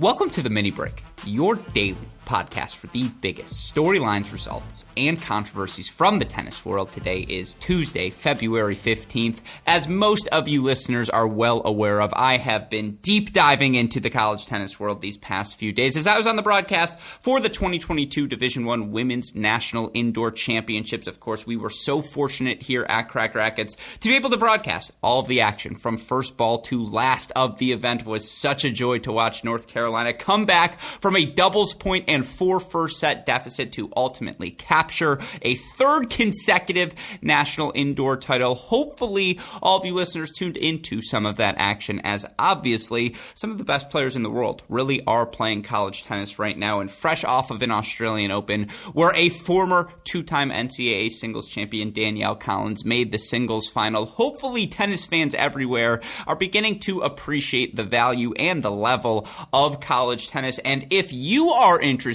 Welcome to the Mini Break, your daily podcast for the biggest storylines, results, and controversies from the tennis world. Today is Tuesday, February 15th. As most of you listeners are well aware of, I have been deep diving into the college tennis world these past few days as I was on the broadcast for the 2022 Division I Women's National Indoor Championships. Of course, we were so fortunate here at Cracked Racquets to be able to broadcast all of the action from first ball to last of the event. It was such a joy to watch North Carolina come back from a doubles point and 4 first set deficit to ultimately capture a third consecutive national indoor title. Hopefully, all of you listeners tuned into some of that action, as obviously some of the best players in the world really are playing college tennis right now, and fresh off of an Australian Open where a former two-time NCAA singles champion Danielle Collins made the singles final. Hopefully, tennis fans everywhere are beginning to appreciate the value and the level of college tennis, and if you are interested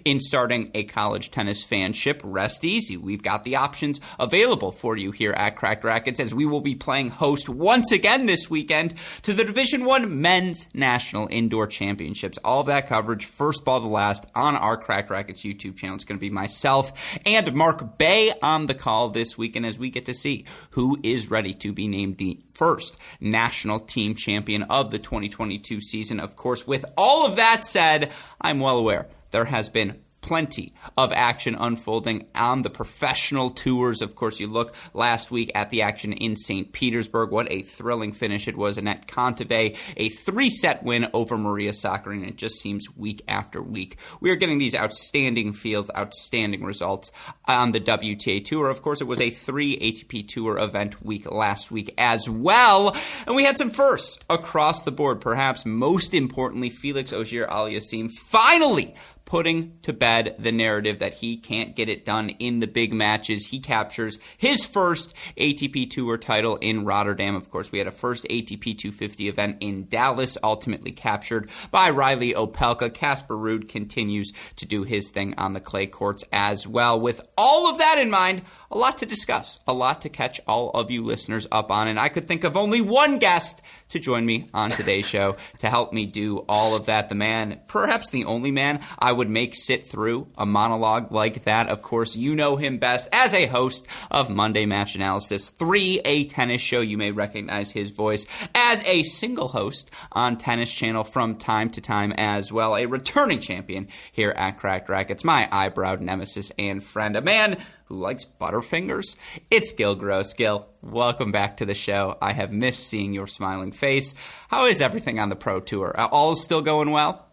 in starting a college tennis fanship, rest easy. We've got the options available for you here at Cracked Racquets, as we will be playing host once again this weekend to the Division I Men's National Indoor Championships. All of that coverage, first ball to last, on our Cracked Racquets YouTube channel. It's going to be myself and Mark Bay on the call this weekend as we get to see who is ready to be named the first national team champion of the 2022 season. Of course, with all of that said, I'm well aware there has been plenty of action unfolding on the professional tours. Of course, you look last week at the action in St. Petersburg. What a thrilling finish it was. Annette Kontaviet, a 3-set win over Maria Sakkari, and it just seems week after week we are getting these outstanding fields, outstanding results on the WTA Tour. Of course, it was a 3 ATP Tour event week last week as well, and we had some firsts across the board. Perhaps most importantly, Felix Auger-Aliassime finally putting to bed the narrative that he can't get it done in the big matches. He captures his first ATP Tour title in Rotterdam. Of course, we had a first ATP 250 event in Dallas, ultimately captured by Riley Opelka. Casper Ruud continues to do his thing on the clay courts as well. With all of that in mind, a lot to discuss, a lot to catch all of you listeners up on, and I could think of only one guest to join me on today's show to help me do all of that. The man, perhaps the only man I would make sit through a monologue like that. Of course, you know him best as a host of Monday Match Analysis 3, a tennis show. You may recognize his voice as a single host on Tennis Channel from time to time as well. A returning champion here at Cracked Racquets, my eyebrow nemesis and friend, a man who likes Butterfingers. It's Gill Gross. Gill, welcome back to the show. I have missed seeing your smiling face. How is everything on the Pro Tour? All still going well?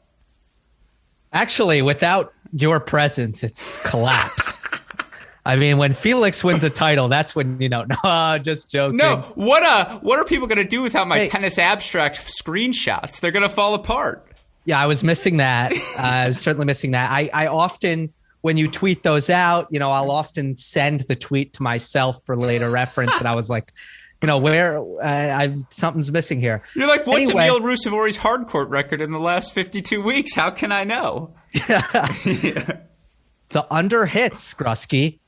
Actually, without your presence, it's collapsed. I mean, when Felix wins a title, that's when, no, just joking. No, what are people going to do without my tennis abstract screenshots? They're going to fall apart. Yeah, I was missing that. I was certainly missing that. I often, when you tweet those out, I'll often send the tweet to myself for later reference. And I was like, where something's missing here. You're like, what's Emil Rusevori's hardcourt record in the last 52 weeks? How can I know? Yeah. The under hits, Grusky.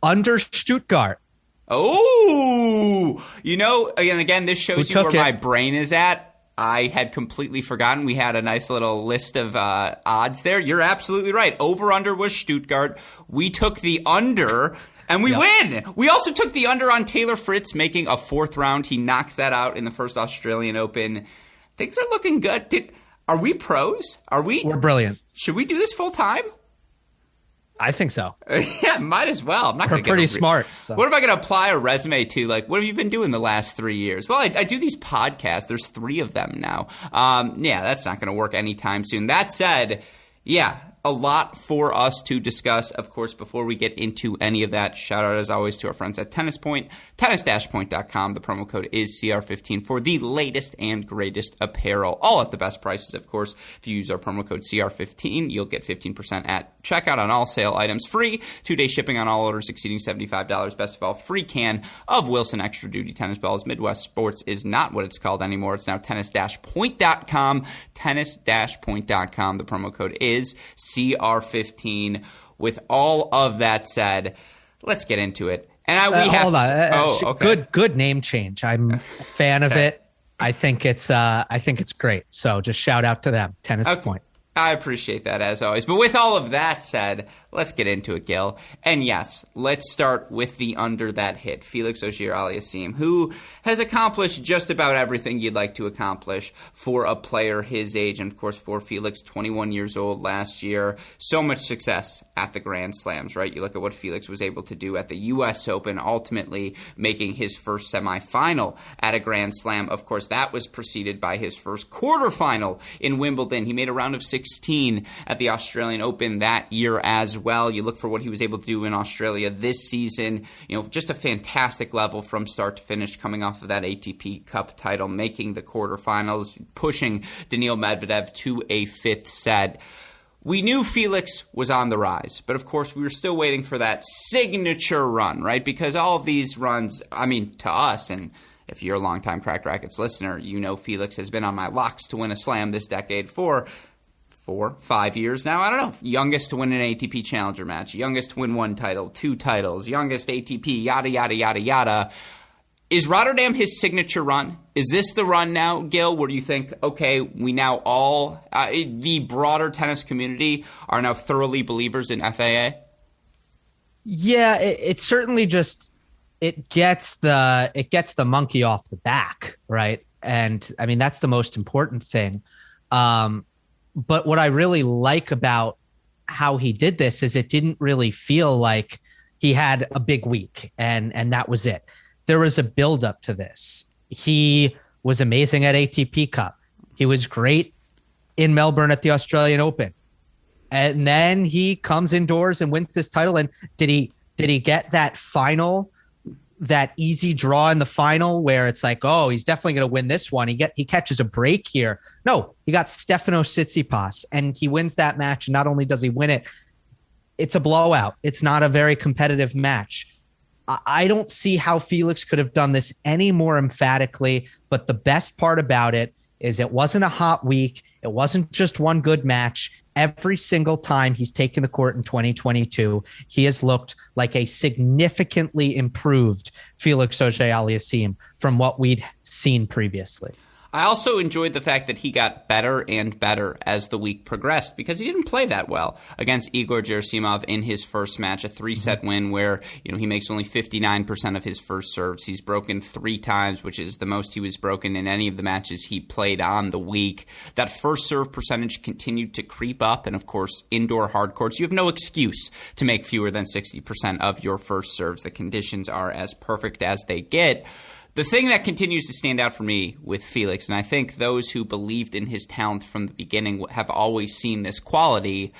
Under Stuttgart. Oh, and again, this shows you where my brain is at. I had completely forgotten. We had a nice little list of odds there. You're absolutely right. Over-under was Stuttgart. We took the under, and we win. We also took the under on Taylor Fritz making a 4th round. He knocks that out in the first Australian Open. Things are looking good. Are we pros? We're brilliant. Should we do this full time? I think so. Yeah, might as well. I'm not going to pretty smart. So. What am I going to apply a resume to? Like, what have you been doing the last 3 years? Well, I do these podcasts. There's 3 of them now. Yeah, that's not going to work anytime soon. That said, yeah, a lot for us to discuss. Of course, before we get into any of that, shout out as always to our friends at Tennis Point, tennis-point.com. The promo code is CR15 for the latest and greatest apparel, all at the best prices. Of course, if you use our promo code CR15, you'll get 15% at checkout on all sale items, free 2-day shipping on all orders exceeding $75. Best of all, free can of Wilson Extra Duty tennis balls. Midwest Sports is not what it's called anymore. It's now tennis-point.com, tennis-point.com. The promo code is CR15. With all of that said, let's get into it. And we have hold on. Okay. Good name change. I'm a fan of it. I think it's great. So just shout out to them. Tennis Point. I appreciate that as always. But with all of that said, let's get into it, Gill. And yes, let's start with the under that hit, Felix Auger-Aliassime, who has accomplished just about everything you'd like to accomplish for a player his age. And of course, for Felix, 21 years old last year, so much success at the Grand Slams, right? You look at what Felix was able to do at the U.S. Open, ultimately making his first semifinal at a Grand Slam. Of course, that was preceded by his first quarterfinal in Wimbledon. He made a round of 16 at the Australian Open that year as well. You look for what he was able to do in Australia this season. Just a fantastic level from start to finish, coming off of that ATP Cup title, making the quarterfinals, pushing Daniil Medvedev to a fifth set. We knew Felix was on the rise, but of course we were still waiting for that signature run, right? Because all of these runs, to us, and if you're a longtime Cracked Racquets listener, you know Felix has been on my locks to win a slam this decade for 4-5 years now. I don't know. Youngest to win an ATP Challenger match, youngest to win one title, 2 titles, youngest ATP, yada, yada, yada, yada. Is Rotterdam his signature run? Is this the run now, Gill, where you think, okay, we now all, the broader tennis community are now thoroughly believers in FAA? Yeah, it certainly just, it gets the monkey off the back, right? And that's the most important thing. But what I really like about how he did this is it didn't really feel like he had a big week and that was it. There was a buildup to this. He was amazing at ATP Cup. He was great in Melbourne at the Australian Open. And then he comes indoors and wins this title. And did he get that final, that easy draw in the final where it's like, oh, he's definitely going to win this one. He catches a break here. No, he got Stefanos Tsitsipas and he wins that match. And not only does he win it, it's a blowout. It's not a very competitive match. I don't see how Felix could have done this any more emphatically, but the best part about it is it wasn't a hot week. It wasn't just one good match. Every single time he's taken the court in 2022, he has looked like a significantly improved Felix Auger-Aliassime from what we'd seen previously. I also enjoyed the fact that he got better and better as the week progressed because he didn't play that well against Igor Gerasimov in his first match, a 3-set win where he makes only 59% of his first serves. He's broken 3 times, which is the most he was broken in any of the matches he played on the week. That first serve percentage continued to creep up, and of course, indoor hard courts, you have no excuse to make fewer than 60% of your first serves. The conditions are as perfect as they get. The thing that continues to stand out for me with Felix, and I think those who believed in his talent from the beginning have always seen this quality,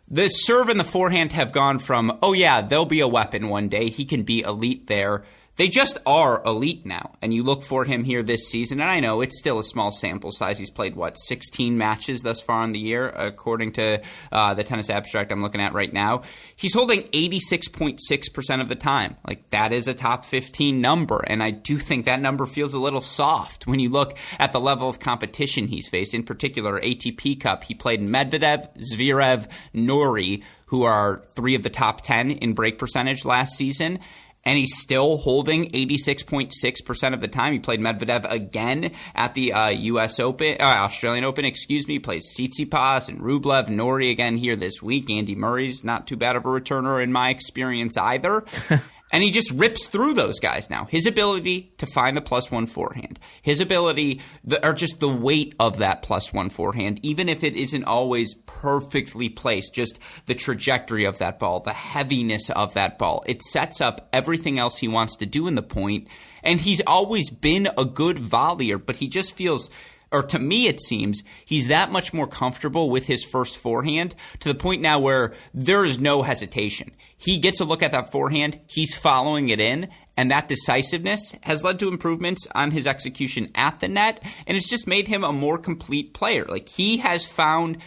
the serve and the forehand have gone from, oh yeah, there'll be a weapon one day, he can be elite there. They just are elite now, and you look for him here this season, and I know it's still a small sample size. He's played, 16 matches thus far in the year, according to the Tennis Abstract I'm looking at right now. He's holding 86.6% of the time. That is a top 15 number, and I do think that number feels a little soft when you look at the level of competition he's faced. In particular, ATP Cup, he played Medvedev, Zverev, Norrie, who are 3 of the top 10 in break percentage last season. And he's still holding 86.6% of the time. He played Medvedev again at the Australian Open, He plays Tsitsipas and Rublev, Norrie again here this week. Andy Murray's not too bad of a returner in my experience either. And he just rips through those guys now. His ability to find the +1 forehand, his ability, or just the weight of that +1 forehand, even if it isn't always perfectly placed, just the trajectory of that ball, the heaviness of that ball, it sets up everything else he wants to do in the point. And he's always been a good volleyer, but he just feels, or to me it seems, he's that much more comfortable with his first forehand to the point now where there is no hesitation. He gets a look at that forehand, he's following it in, and that decisiveness has led to improvements on his execution at the net, and it's just made him a more complete player. He has found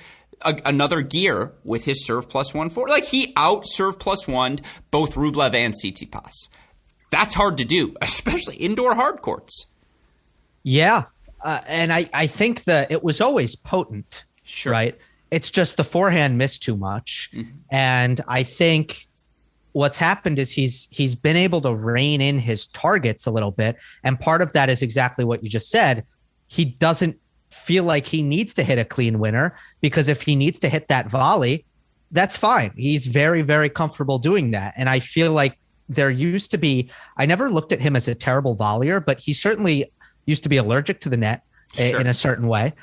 another gear with his serve +1 forehand. He out-serve +1 both Rublev and Tsitsipas. That's hard to do, especially indoor hard courts. Yeah. And I think that it was always potent, sure, right? It's just the forehand missed too much. Mm-hmm. And I think what's happened is he's been able to rein in his targets a little bit. And part of that is exactly what you just said. he doesn't feel like he needs to hit a clean winner, because if he needs to hit that volley, that's fine. He's very, very comfortable doing that. And I feel like there used to be, I never looked at him as a terrible volleyer, but he certainly used to be allergic to the net in a certain way.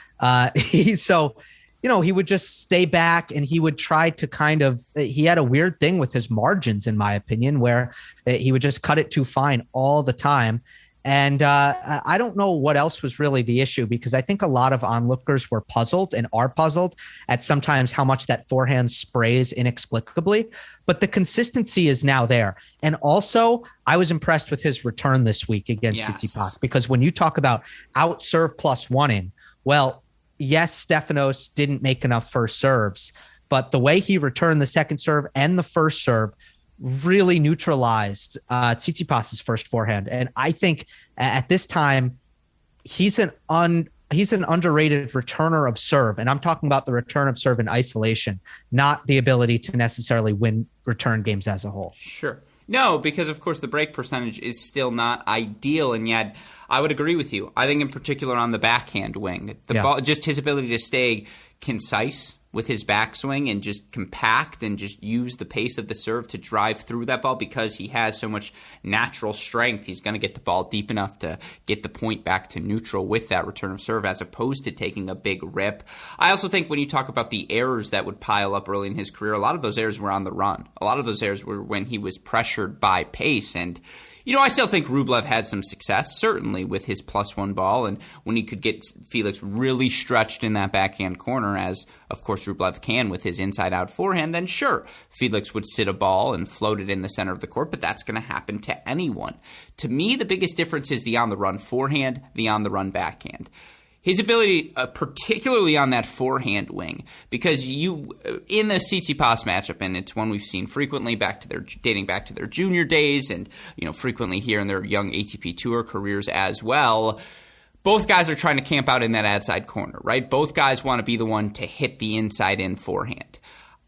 He would just stay back and he would try to he had a weird thing with his margins, in my opinion, where he would just cut it too fine all the time. And I don't know what else was really the issue, because I think a lot of onlookers were puzzled and are puzzled at sometimes how much that forehand sprays inexplicably. But the consistency is now there. And also, I was impressed with his return this week against Tsitsipas, because when you talk about out serve +1 well, yes, Stefanos didn't make enough first serves, but the way he returned the second serve and the first serve really neutralized Tsitsipas's first forehand. And I think at this time, he's an underrated returner of serve. And I'm talking about the return of serve in isolation, not the ability to necessarily win return games as a whole. Sure. No, because of course the break percentage is still not ideal, and yet I would agree with you. I think in particular on the backhand wing, ball, just his ability to stay concise with his backswing and just compact and just use the pace of the serve to drive through that ball, because he has so much natural strength. He's going to get the ball deep enough to get the point back to neutral with that return of serve, as opposed to taking a big rip. I also think when you talk about the errors that would pile up early in his career, a lot of those errors were on the run. A lot of those errors were when he was pressured by pace. And I still think Rublev had some success, certainly with his +1 ball, and when he could get Felix really stretched in that backhand corner, as of course Rublev can with his inside-out forehand, then sure, Felix would sit a ball and float it in the center of the court, but that's going to happen to anyone. To me, the biggest difference is the on-the-run forehand, the on-the-run backhand. His ability, particularly on that forehand wing, because in the Tsitsipas matchup, and it's one we've seen frequently dating back to their junior days, and frequently here in their young ATP Tour careers as well. Both guys are trying to camp out in that outside corner, right? Both guys want to be the one to hit the inside-in forehand.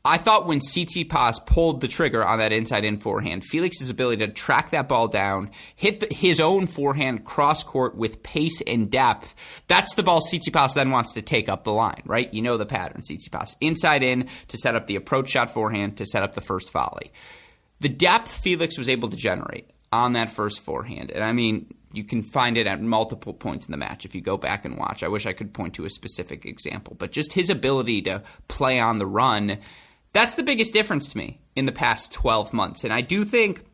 I thought when Tsitsipas pulled the trigger on that inside-in forehand, Felix's ability to track that ball down, hit his own forehand cross-court with pace and depth, that's the ball Tsitsipas then wants to take up the line, right? You know the pattern, Tsitsipas. Inside-in to set up the approach shot forehand to set up the first volley. The depth Felix was able to generate on that first forehand, and I mean, you can find it at multiple points in the match if you go back and watch. I wish I could point to a specific example, but just his ability to play on the run, that's the biggest difference to me in the past 12 months. And I do think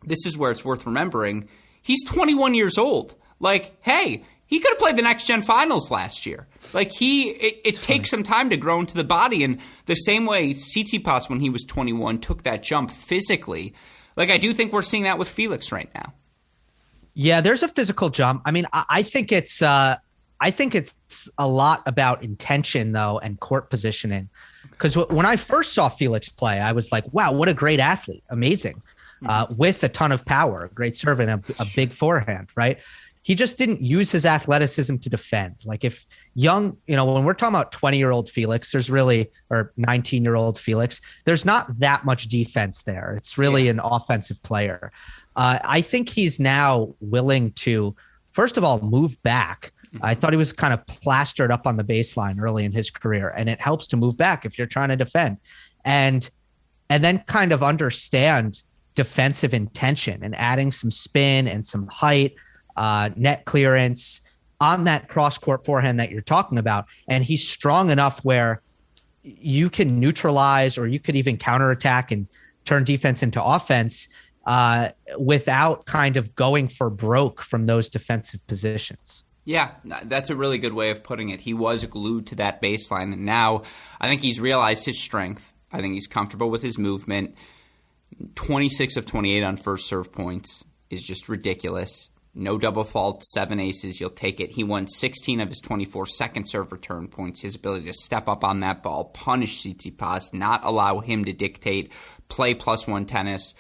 this is where it's worth remembering. He's 21 years old. Like, hey, he could have played the Next Gen Finals last year. Like, it takes some time to grow into the body. And the same way Tsitsipas, when he was 21, took that jump physically. Like, I do think we're seeing that with Felix right now. Yeah, there's a physical jump. I mean, I think it's a lot about intention, though, and court positioning. Because when I first saw Felix play, I was like, wow, what a great athlete. Amazing. With a ton of power, great serve and a big forehand, right? He just didn't use his athleticism to defend. Like if young, when we're talking about 20-year-old Felix, or 19-year-old Felix, there's not that much defense there. It's really an offensive player. I think he's now willing to, first of all, move back. I thought he was kind of plastered up on the baseline early in his career, and it helps to move back if you're trying to defend, and then kind of understand defensive intention and adding some spin and some height, net clearance on that cross-court forehand that you're talking about. And he's strong enough where you can neutralize, or you could even counterattack and turn defense into offense without kind of going for broke from those defensive positions. Yeah, that's a really good way of putting it. He was glued to that baseline, and now I think he's realized his strength. I think he's comfortable with his movement. 26 of 28 on first serve points is just ridiculous. No double fault, 7 aces, you'll take it. He won 16 of his 24 second serve return points. His ability to step up on that ball, punish Tsitsipas, not allow him to dictate, play +1 tennis.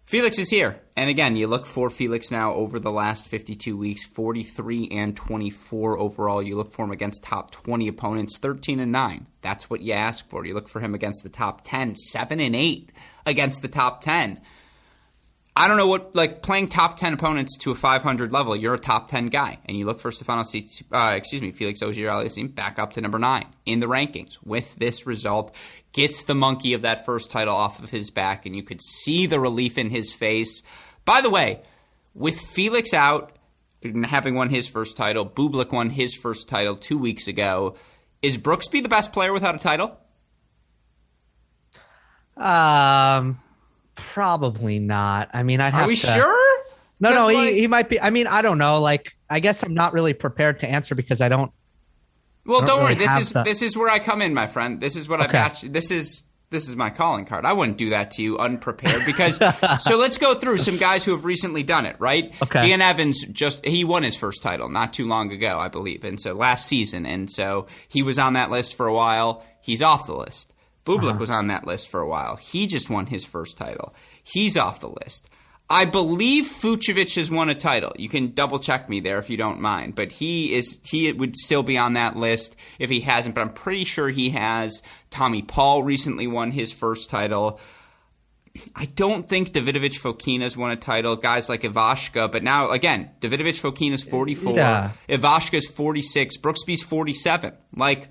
Felix is here. And again, you look for Felix now over the last 52 weeks, 43 and 24 overall. You look for him against top 20 opponents, 13 and 9. That's what you ask for. You look for him against the top 10, 7 and 8 against the top 10. I don't know what, like, playing top 10 opponents to a 500 level, you're a top 10 guy. And you look for Felix Auger-Aliassime back up to number 9 in the rankings with this result. Gets the monkey of that first title off of his back, and you could see the relief in his face. By the way, with Felix out, having won his first title, Bublik won his first title 2 weeks ago. Is Brooksby the best player without a title? Probably not. I mean, I'd have Are we to, sure? No, he might be. I mean, I don't know. Like, I guess I'm not really prepared to answer because I don't. Well, don't worry. Really This is where I come in, my friend. This is what This is my calling card. I wouldn't do that to you unprepared because. So let's go through some guys who have recently done it. Right? Okay. Dan Evans he won his first title not too long ago, I believe, and so last season, and so he was on that list for a while. He's off the list. Bublik was on that list for a while. He just won his first title. He's off the list. I believe Fucsovics has won a title. You can double check me there if you don't mind. But he would still be on that list if he hasn't, but I'm pretty sure he has. Tommy Paul recently won his first title. I don't think Davidovich-Fokina's won a title. Guys like Ivashka, but now, again, Davidovich-Fokina's 44. Yeah. Ivashka's 46. Brooksby's 47. Like,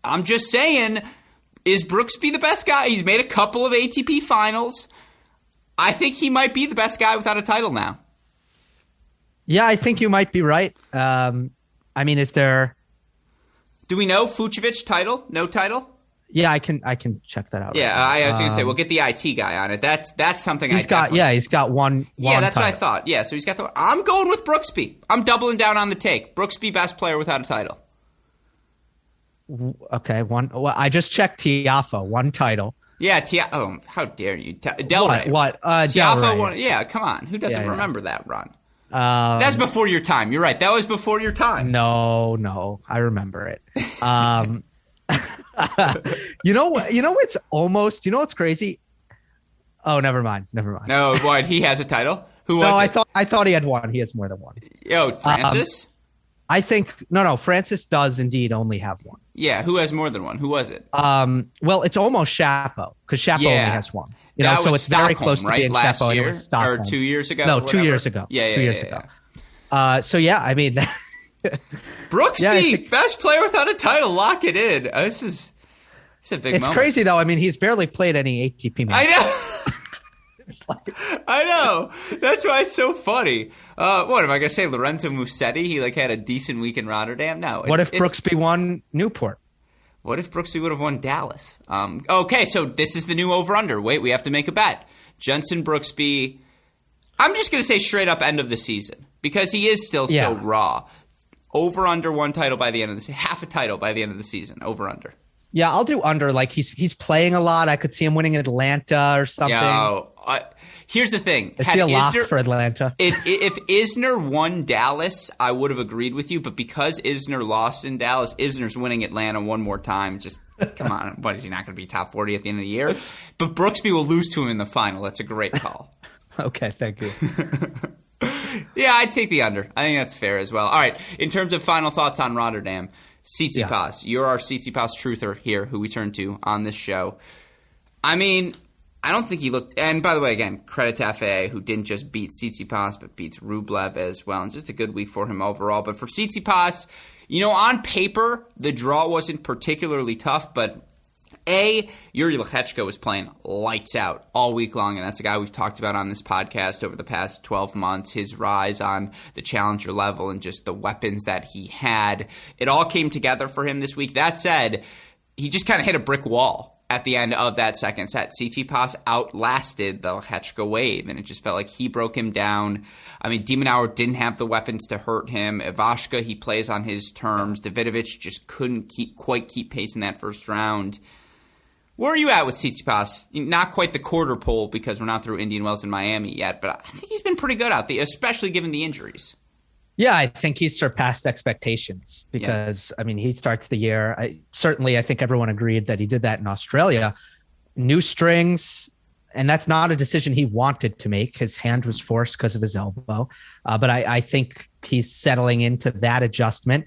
I'm just saying, is Brooksby the best guy? He's made a couple of ATP finals. I think he might be the best guy without a title now. Yeah, I think you might be right. I mean, is there? Do we know Fucsovics title? No title? Yeah, I can check that out. Yeah, right I was going to say we'll get the IT guy on it. That's something he's got. Yeah, he's got one. Yeah, that's title. what I thought. Yeah, so he's got the. I'm going with Brooksby. I'm doubling down on the take. Brooksby, best player without a title. Okay, one. Well, I just checked Tiafoe, one title. Yeah, oh, how dare you? Del Rey. What? Tiafoe won. Yeah, come on. Who doesn't remember that run? That's before your time. You're right. That was before your time. No, I remember it. You know what's almost. You know what's crazy? Oh, never mind. No, what? He has a title. Who was? No, I thought he had one. He has more than one. Yo, Francis. I think no. Francis does indeed only have one. Yeah, who has more than one? Who was it? Well, it's almost Shapo because Shapo only has one. You know, so it's Stockholm, very close to being last Shapo. Year? And it was Stockholm. Or 2 years ago? No, 2 years ago. Yeah, 2 years ago. So yeah, I mean, Brooksby, best player without a title. Lock it in. This is a big. It's crazy though. I mean, he's barely played any ATP matches. I know. I know. That's why it's so funny. What am I going to say? Lorenzo Musetti? He had a decent week in Rotterdam? No. What if Brooksby won Newport? What if Brooksby would have won Dallas? Okay, so this is the new over-under. Wait, we have to make a bet. Jenson Brooksby, I'm just going to say straight up end of the season because he is still so raw. Over-under one title by the end of the season. Half a title by the end of the season. Over-under. Yeah, I'll do under. Like he's playing a lot. I could see him winning Atlanta or something. No, here's the thing. Is he a lock for Atlanta? If Isner won Dallas, I would have agreed with you. But because Isner lost in Dallas, Isner's winning Atlanta one more time. Just come on. What, is he not going to be top 40 at the end of the year? But Brooksby will lose to him in the final. That's a great call. Okay, thank you. Yeah, I'd take the under. I think that's fair as well. All right, in terms of final thoughts on Rotterdam, Tsitsipas. You're our Tsitsipas truther here, who we turn to on this show. I mean, I don't think he looked – and by the way, again, credit to FAA, who didn't just beat Tsitsipas but beats Rublev as well. And just a good week for him overall. But for Tsitsipas, on paper, the draw wasn't particularly tough, but – Yuri Lechechka was playing lights out all week long, and that's a guy we've talked about on this podcast over the past 12 months, his rise on the challenger level and just the weapons that he had. It all came together for him this week. That said, he just kind of hit a brick wall at the end of that second set. Tsitsipas outlasted the Lechechka wave, and it just felt like he broke him down. I mean, De Minaur didn't have the weapons to hurt him. Ivashka, he plays on his terms. Davidovich just couldn't quite keep pace in that first round. Where are you at with Tsitsipas? Not quite the quarter pole because we're not through Indian Wells in Miami yet, but I think he's been pretty good out there, especially given the injuries. Yeah, I think he's surpassed expectations because, I mean, he starts the year. I think everyone agreed that he did that in Australia. New strings, and that's not a decision he wanted to make. His hand was forced because of his elbow. But I think he's settling into that adjustment.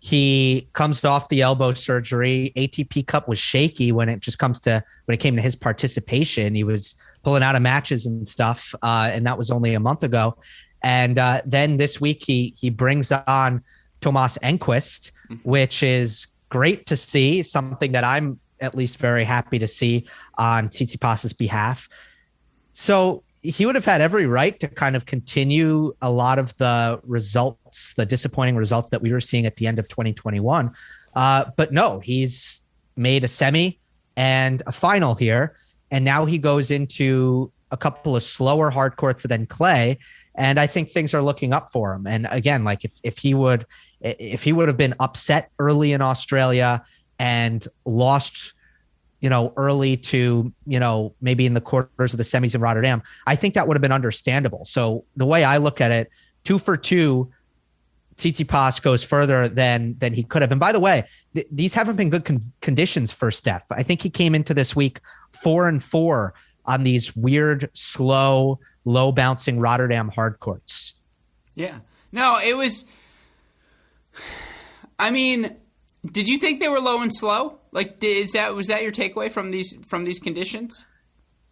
He comes off the elbow surgery. ATP Cup was shaky when it came to his participation. He was pulling out of matches and stuff, and that was only a month ago. And then this week he brings on Thomas Enquist, which is great to see, something that I'm at least very happy to see on Tsitsipas's behalf. So he would have had every right to kind of continue a lot of the results, the disappointing results that we were seeing at the end of 2021. But no, he's made a semi and a final here. And now he goes into a couple of slower hard courts than clay. And I think things are looking up for him. And again, like if he would have been upset early in Australia and lost, early to, maybe in the quarters of the semis in Rotterdam, I think that would have been understandable. So the way I look at it, 2 for 2, Tsitsipas goes further than he could have. And by the way, these haven't been good conditions for Steph. I think he came into this week 4-4 on these weird, slow, low bouncing Rotterdam hard courts. Yeah. No, it was, I mean, did you think they were low and slow? Like, was that your takeaway from these conditions?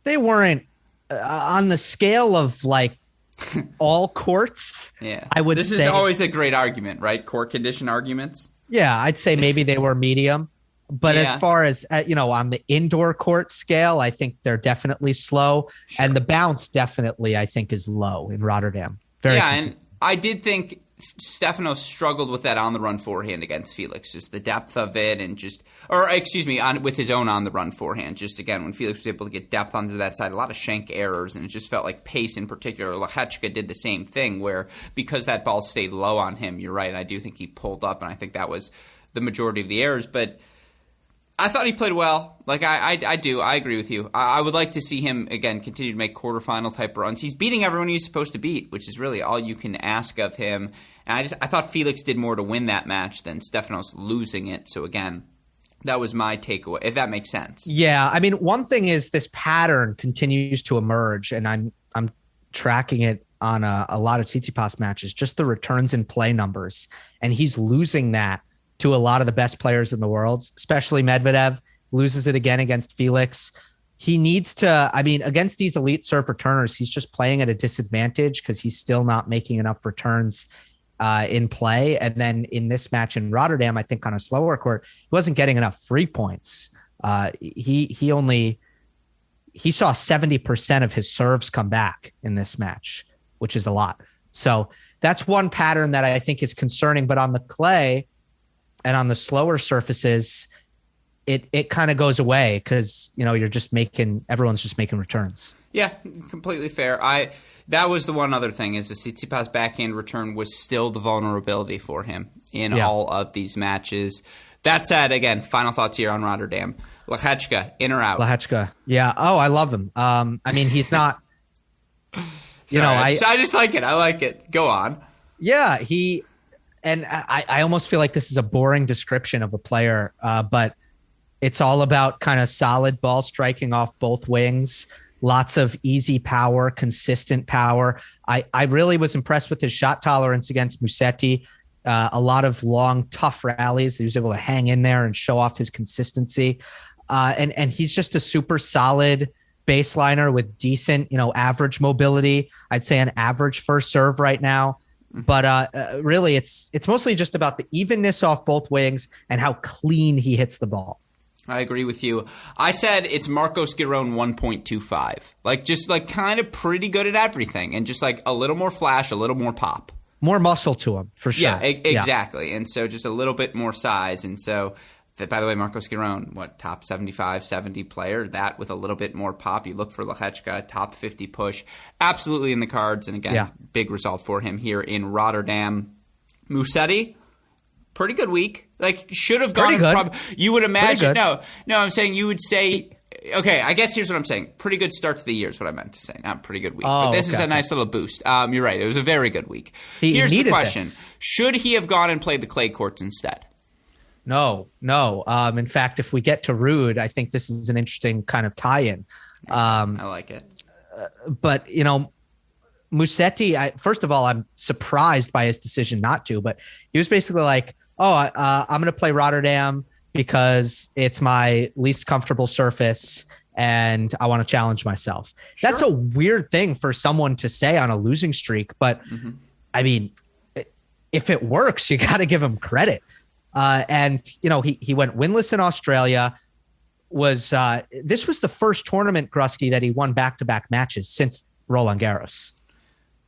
They weren't on the scale of like all courts. Yeah, I would say. This is always a great argument, right? Court condition arguments. Yeah, I'd say maybe they were medium. But as far as, on the indoor court scale, I think they're definitely slow. Sure. And the bounce definitely, I think, is low in Rotterdam. Very consistent. And I did think Stefanos struggled with that on-the-run forehand against Felix, just the depth of it with his own on-the-run forehand. Just, again, when Felix was able to get depth onto that side, a lot of shank errors, and it just felt like pace in particular. Lechechka did the same thing where because that ball stayed low on him, you're right, I do think he pulled up, and I think that was the majority of the errors. But I thought he played well. Like, I do. I agree with you. I would like to see him, again, continue to make quarterfinal type runs. He's beating everyone he's supposed to beat, which is really all you can ask of him. And I thought Felix did more to win that match than Stefanos losing it. So, again, that was my takeaway, if that makes sense. Yeah. I mean, one thing is this pattern continues to emerge, and I'm tracking it on a lot of Tsitsipas matches, just the returns in play numbers. And he's losing that to a lot of the best players in the world, especially Medvedev, loses it again against Felix. He needs to, against these elite serve returners, he's just playing at a disadvantage because he's still not making enough returns in play. And then in this match in Rotterdam, I think on a slower court, he wasn't getting enough free points. He saw 70% of his serves come back in this match, which is a lot. So that's one pattern that I think is concerning. But on the clay, and on the slower surfaces, it kind of goes away because, everyone's just making returns. Yeah, completely fair. That was the one other thing is the Tsitsipas backhand return was still the vulnerability for him in all of these matches. That said, again, final thoughts here on Rotterdam. Lechechka, in or out? Lechechka. Yeah. Oh, I love him. He's not, I just like it. I like it. Go on. Yeah, and I almost feel like this is a boring description of a player, but it's all about kind of solid ball striking off both wings, lots of easy power, consistent power. I really was impressed with his shot tolerance against Musetti. A lot of long, tough rallies. He was able to hang in there and show off his consistency. And he's just a super solid baseliner with decent, average mobility. I'd say an average first serve right now. But really, it's mostly just about the evenness off both wings and how clean he hits the ball. I agree with you. I said it's Marcos Giron 1.25. Just kind of pretty good at everything and just a little more flash, a little more pop. More muscle to him, for sure. Yeah, exactly. And so just a little bit more size. And so, by the way, Marcos Giron, top 75, 70 player, that with a little bit more pop. You look for Lechechka, top 50 push. Absolutely in the cards. And again, big result for him here in Rotterdam. Musetti, pretty good week. Should have gone. You would imagine. No, I'm saying you would say, okay, I guess here's what I'm saying. Pretty good start to the year is what I meant to say. Not pretty good week. But this is a nice little boost. You're right. It was a very good week. Here's the question. Should he have gone and played the clay courts instead? No. In fact, if we get to Ruud, I think this is an interesting kind of tie-in. I like it. But, Musetti, first of all, I'm surprised by his decision not to, but he was basically like, I'm going to play Rotterdam because it's my least comfortable surface and I want to challenge myself. Sure. That's a weird thing for someone to say on a losing streak, but I mean, if it works, you got to give him credit. And he went winless in Australia. This was the first tournament, Grusky, that he won back-to-back matches since Roland Garros.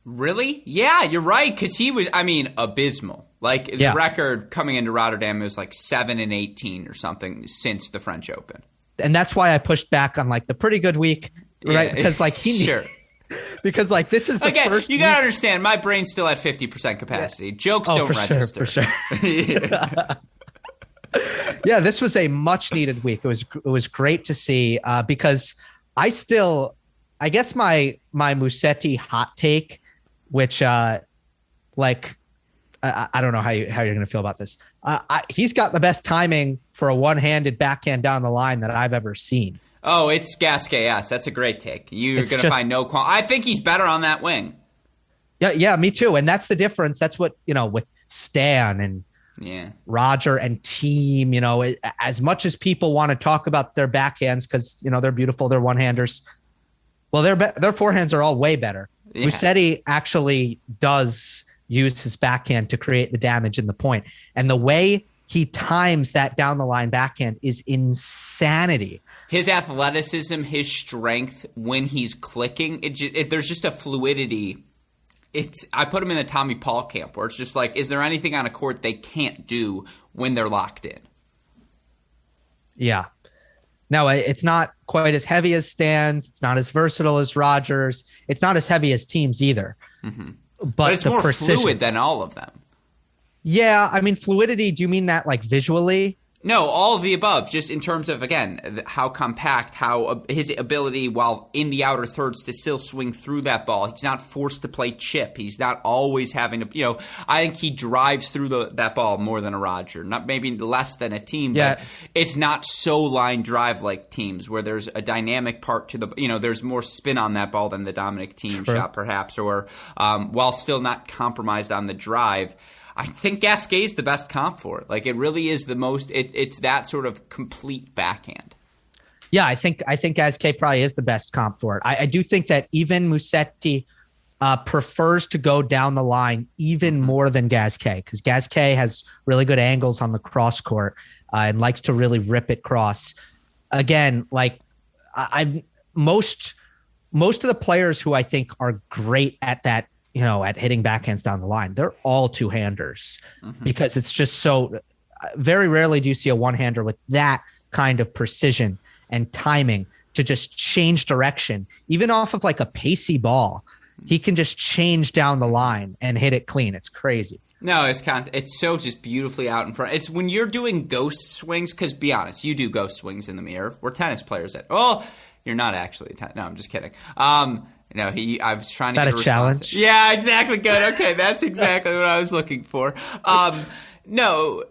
Really? Yeah, you're right. Because he was, abysmal. The record coming into Rotterdam was 7-18 or something since the French Open. And that's why I pushed back on the pretty good week, right? Because sure. Because this is the first. You gotta understand, my brain's still at 50% capacity. Yeah. Jokes don't register. Sure. Yeah, this was a much needed week. It was great to see because I guess my Musetti hot take, which I don't know how you're going to feel about this. He's got the best timing for a one-handed backhand down the line that I've ever seen. Oh, it's Gasquet. Yes, that's a great take. You're going to find no quality. I think he's better on that wing. Yeah, me too. And that's the difference. That's what, with Stan and Roger and team, as much as people want to talk about their backhands because, they're beautiful, they're one-handers. Well, their forehands are all way better. Yeah. Musetti actually does use his backhand to create the damage in the point. And the way he times that down the line backhand is insanity. His athleticism, his strength when he's clicking, there's just a fluidity. I put him in the Tommy Paul camp where it's just is there anything on a court they can't do when they're locked in? Yeah. No, it's not quite as heavy as Stan's. It's not as versatile as Rogers. It's not as heavy as Team's either. Mm-hmm. But it's more fluid than all of them. Yeah, fluidity, do you mean that visually? No, all of the above, just in terms of, again, how compact, how his ability while in the outer thirds to still swing through that ball. He's not forced to play chip. He's not always having to, I think he drives through that ball more than a Roger. Not maybe less than a Team, but it's not so line drive like Teams where there's a dynamic part to the, there's more spin on that ball than the Dominic Thiem shot perhaps, or while still not compromised on the drive. I think Gasquet is the best comp for it. It really is the most. It's that sort of complete backhand. Yeah, I think Gasquet probably is the best comp for it. I do think that even Musetti prefers to go down the line even more than Gasquet because Gasquet has really good angles on the cross court and likes to really rip it cross. Again, most of the players who I think are great at that. At hitting backhands down the line, they're all two-handers because it's just so very rarely do you see a one-hander with that kind of precision and timing to just change direction. Even off of a pacey ball, he can just change down the line and hit it clean. It's crazy. No, it's so just beautifully out in front. It's when you're doing ghost swings, because be honest, you do ghost swings in the mirror. We're tennis players you're not actually. No, I'm just kidding. I was trying to get a challenge. Yeah, exactly. Good. Okay, that's exactly what I was looking for. No,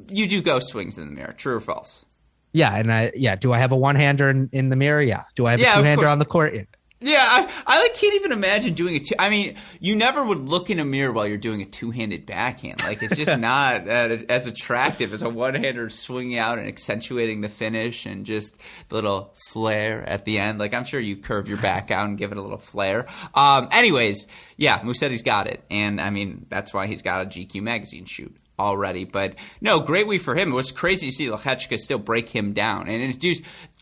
you do ghost swings in the mirror. True or false? Yeah, and do I have a one-hander in the mirror? Yeah. Do I have a two-hander on the court? Yeah, I can't even imagine doing it. You never would look in a mirror while you're doing a two-handed backhand. It's just not as attractive as a one-hander swinging out and accentuating the finish and just the little flair at the end. I'm sure you curve your back out and give it a little flair. Anyways, yeah, Musetti's got it, and that's why he's got a GQ magazine shoot already. But no, great week for him. It was crazy to see Lechechka still break him down. And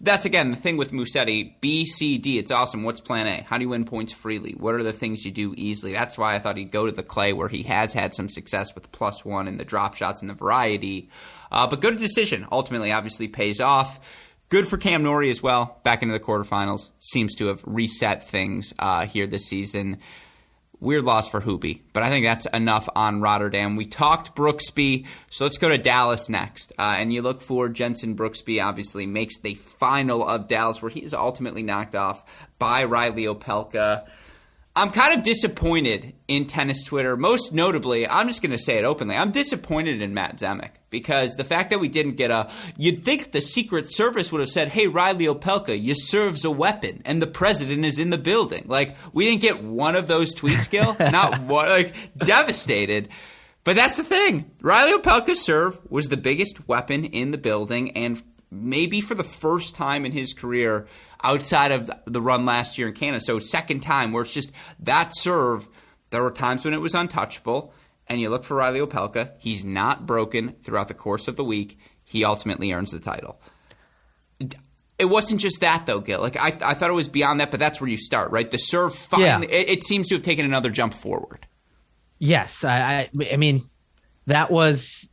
that's, again, the thing with Musetti. B, C, D, it's awesome. What's plan A? How do you win points freely? What are the things you do easily? That's why I thought he'd go to the clay where he has had some success with +1 and the drop shots and the variety. But good decision. Ultimately, obviously pays off. Good for Cam Norrie as well. Back into the quarterfinals. Seems to have reset things here this season. Weird loss for Hoopy, but I think that's enough on Rotterdam. We talked Brooksby, so let's go to Dallas next. And you look for Jensen Brooksby, obviously, makes the final of Dallas, where he is ultimately knocked off by Riley Opelka. I'm kind of disappointed in tennis Twitter. Most notably, I'm just going to say it openly, I'm disappointed in Matt Zemek because the fact that we didn't get you'd think the Secret Service would have said, hey, Riley Opelka, you serves a weapon and the president is in the building. We didn't get one of those tweets, Gill. Not one, devastated. But that's the thing. Riley Opelka's serve was the biggest weapon in the building, and maybe for the first time in his career outside of the run last year in Canada, so second time where it's just that serve, there were times when it was untouchable, and you look for Riley Opelka, he's not broken throughout the course of the week. He ultimately earns the title. It wasn't just that, though, Gill. Like I thought it was beyond that, but that's where you start, right? The serve finally, it seems to have taken another jump forward. Yes, I mean, that was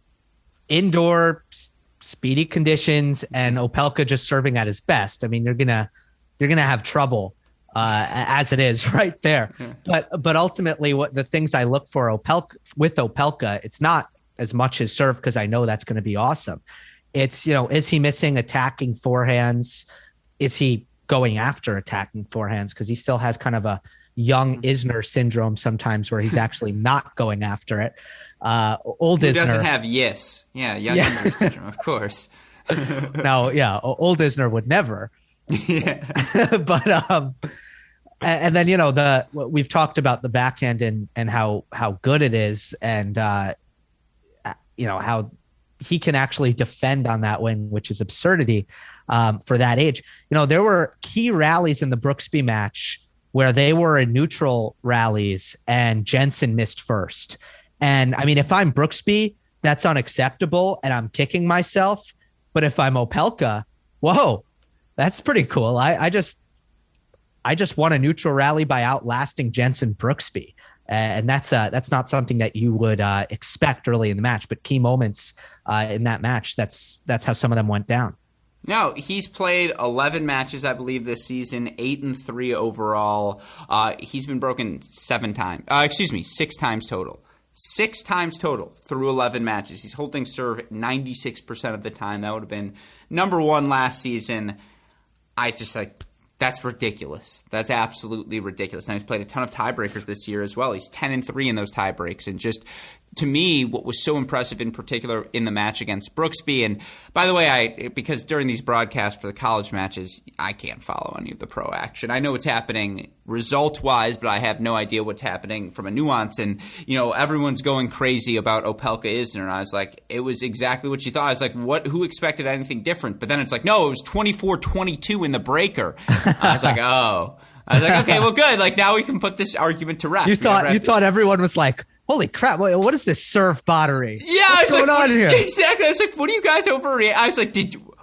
indoor speedy conditions and Opelka just serving at his best. I mean, you're gonna have trouble as it is right there. But ultimately, what the things I look for Opelka, it's not as much his serve because I know that's going to be awesome. It's, is he missing attacking forehands? Is he going after attacking forehands? Because he still has kind of a young Isner syndrome sometimes where he's actually not going after it. Old Isner doesn't have young Isner syndrome, of course. No, old Isner would never. But and then we've talked about the backhand and how good it is, and how he can actually defend on that wing, which is absurdity for that age. There were key rallies in the Brooksby match where they were in neutral rallies and Jensen missed first. And I mean, if I'm Brooksby, that's unacceptable and I'm kicking myself. But if I'm Opelka, whoa, that's pretty cool. I just won a neutral rally by outlasting Jensen Brooksby. And that's not something that you would expect early in the match, but key moments in that match, that's how some of them went down. No, he's played 11 matches, I believe, this season, 8-3 overall. He's been broken 6 times total. 6 times total through 11 matches. He's holding serve 96% of the time. That would have been number 1 last season. That's ridiculous. That's absolutely ridiculous. Now, he's played a ton of tiebreakers this year as well. He's 10-3 in those tiebreaks. And just, to me, what was so impressive in particular in the match against Brooksby, and by the way, because during these broadcasts for the college matches, I can't follow any of the pro action. I know what's happening result-wise, but I have no idea what's happening from a nuance. And, everyone's going crazy about Opelka Isner. And I was like, it was exactly what you thought. I was like, who expected anything different? But then it's like, no, it was 24-22 in the breaker. I was like, oh. I was like, okay, well, good. Like, now we can put this argument to rest. You thought everyone was like, holy crap, what is this serve bottery? Yeah, what's going on here? Exactly. I was like, what are you guys overreacting? I was like,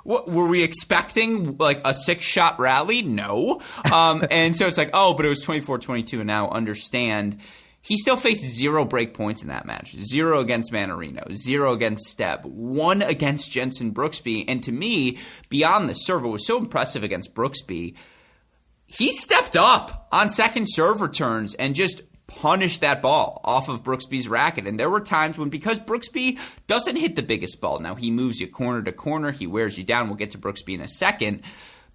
were we expecting like a 6-shot rally? No. And so it's like, oh, but it was 24-22, and now understand. He still faced 0 break points in that match. 0 against Manarino, 0 against Steb, 1 against Jensen Brooksby. And to me, beyond the serve, it was so impressive against Brooksby. He stepped up on second serve returns and just punished that ball off of Brooksby's racket. And there were times when, because Brooksby doesn't hit the biggest ball, now he moves you corner to corner, he wears you down. We'll get to Brooksby in a second.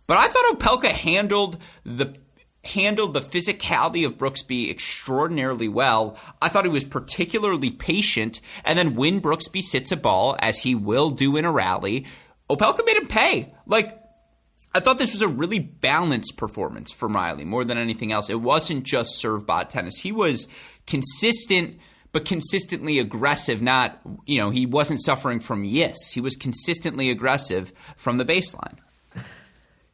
But I thought Opelka handled the physicality of Brooksby extraordinarily well. I thought he was particularly patient. And then when Brooksby sits a ball, as he will do in a rally, Opelka made him pay. Like, I thought this was a really balanced performance from Riley more than anything else. It wasn't just serve bot tennis. He was consistent, but consistently aggressive. Not, he wasn't suffering from yiss. He was consistently aggressive from the baseline.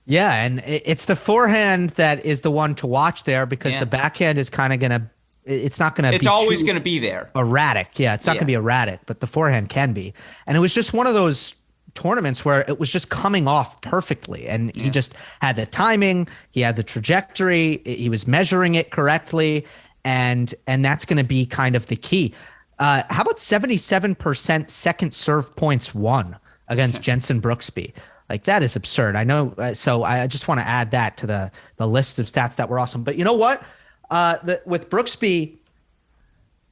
Yeah, and it's the forehand that is the one to watch there, because the backhand is kind of going to – it's not going to be – it's always going to be there. Erratic. Yeah, it's not going to be erratic, but the forehand can be. And it was just one of those tournaments where it was just coming off perfectly, and he just had the timing, he had the trajectory, he was measuring it correctly, and that's going to be kind of the key. How about 77% second serve points won against Jensen Brooksby? Like, that is absurd. I know. So I just want to add that to the list of stats that were awesome. But you know what? With Brooksby,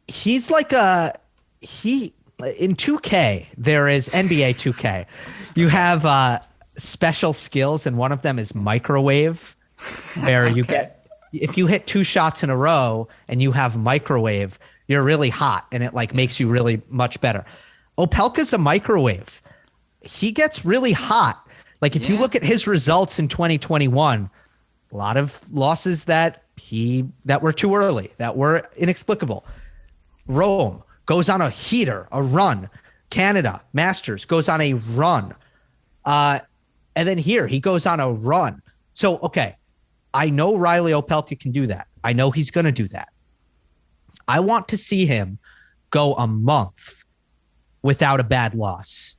he's like in 2K, there is NBA 2K. You have special skills, and one of them is microwave, where you get, if you hit 2 shots in a row and you have microwave, you're really hot, and it like makes you really much better. Opelka's a microwave. He gets really hot. Like, if you look at his results in 2021, a lot of losses that were too early, that were inexplicable. Rome, goes on a heater, a run. Canada, Masters, goes on a run. And then here, he goes on a run. So, okay, I know Riley Opelka can do that. I know he's going to do that. I want to see him go a month without a bad loss.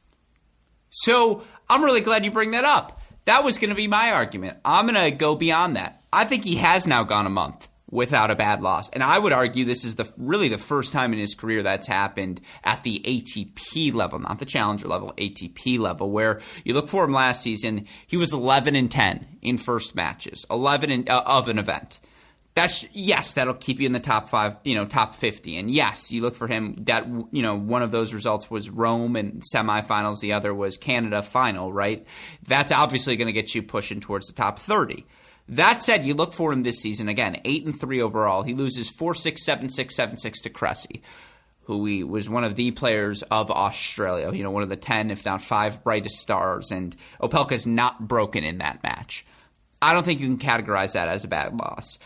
So I'm really glad you bring that up. That was going to be my argument. I'm going to go beyond that. I think he has now gone a month without a bad loss. And I would argue this is really the first time in his career that's happened at the ATP level, not the challenger level, ATP level, where you look for him last season, he was 11-10 in first matches, 11 of an event. Yes, that'll keep you in the top 5, top 50. And yes, you look for him that, one of those results was Rome and semifinals. The other was Canada final, right? That's obviously going to get you pushing towards the top 30. That said, you look for him this season, again, 8-3 overall. He loses 4-6, 7-6, 7-6 to Cressy, who was one of the players of Australia, one of the 10, if not 5 brightest stars. And Opelka's not broken in that match. I don't think you can categorize that as a bad loss.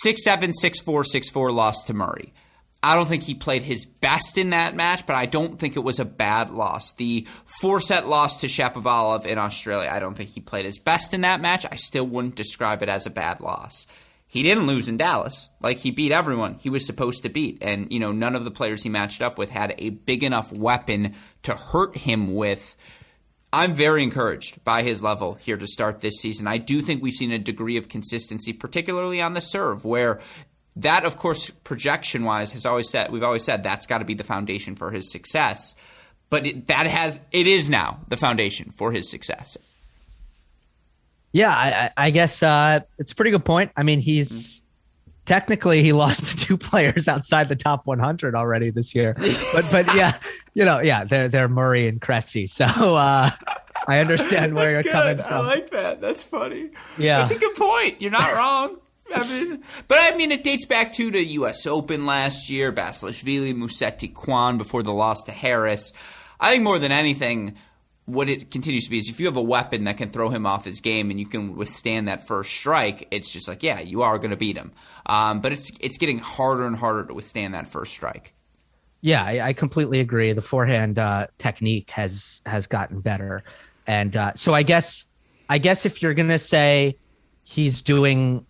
6-7, 6-4, 6-4 loss to Murray. I don't think he played his best in that match, but I don't think it was a bad loss. The 4-set loss to Shapovalov in Australia, I don't think he played his best in that match. I still wouldn't describe it as a bad loss. He didn't lose in Dallas. He beat everyone he was supposed to beat. And, none of the players he matched up with had a big enough weapon to hurt him with. I'm very encouraged by his level here to start this season. I do think we've seen a degree of consistency, particularly on the serve, where that, of course, projection-wise, we've always said that's got to be the foundation for his success. But it is now the foundation for his success. Yeah, I guess it's a pretty good point. I mean, technically he lost to 2 players outside the top 100 already this year. But yeah, they're Murray and Cressy. So I understand where you're coming from. I like that. That's funny. Yeah, that's a good point. You're not wrong. It dates back to the U.S. Open last year, Basilashvili, Musetti, Kwan before the loss to Harris. I think more than anything, what it continues to be is if you have a weapon that can throw him off his game and you can withstand that first strike, it's just you are going to beat him. But it's getting harder and harder to withstand that first strike. Yeah, I completely agree. The forehand technique has gotten better. And so I guess if you're going to say he's doing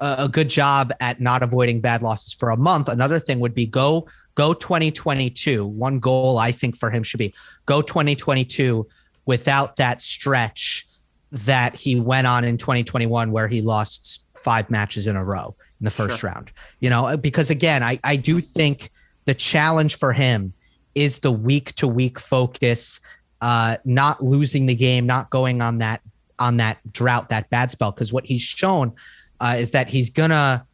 a good job at not avoiding bad losses for a month, another thing would be go 2022. One goal I think for him should be go 2022 without that stretch that he went on in 2021 where he lost 5 matches in a row in the first round. Because again, I do think the challenge for him is the week-to-week focus, not losing the game, not going on that drought, that bad spell. Because what he's shown is that he's gonna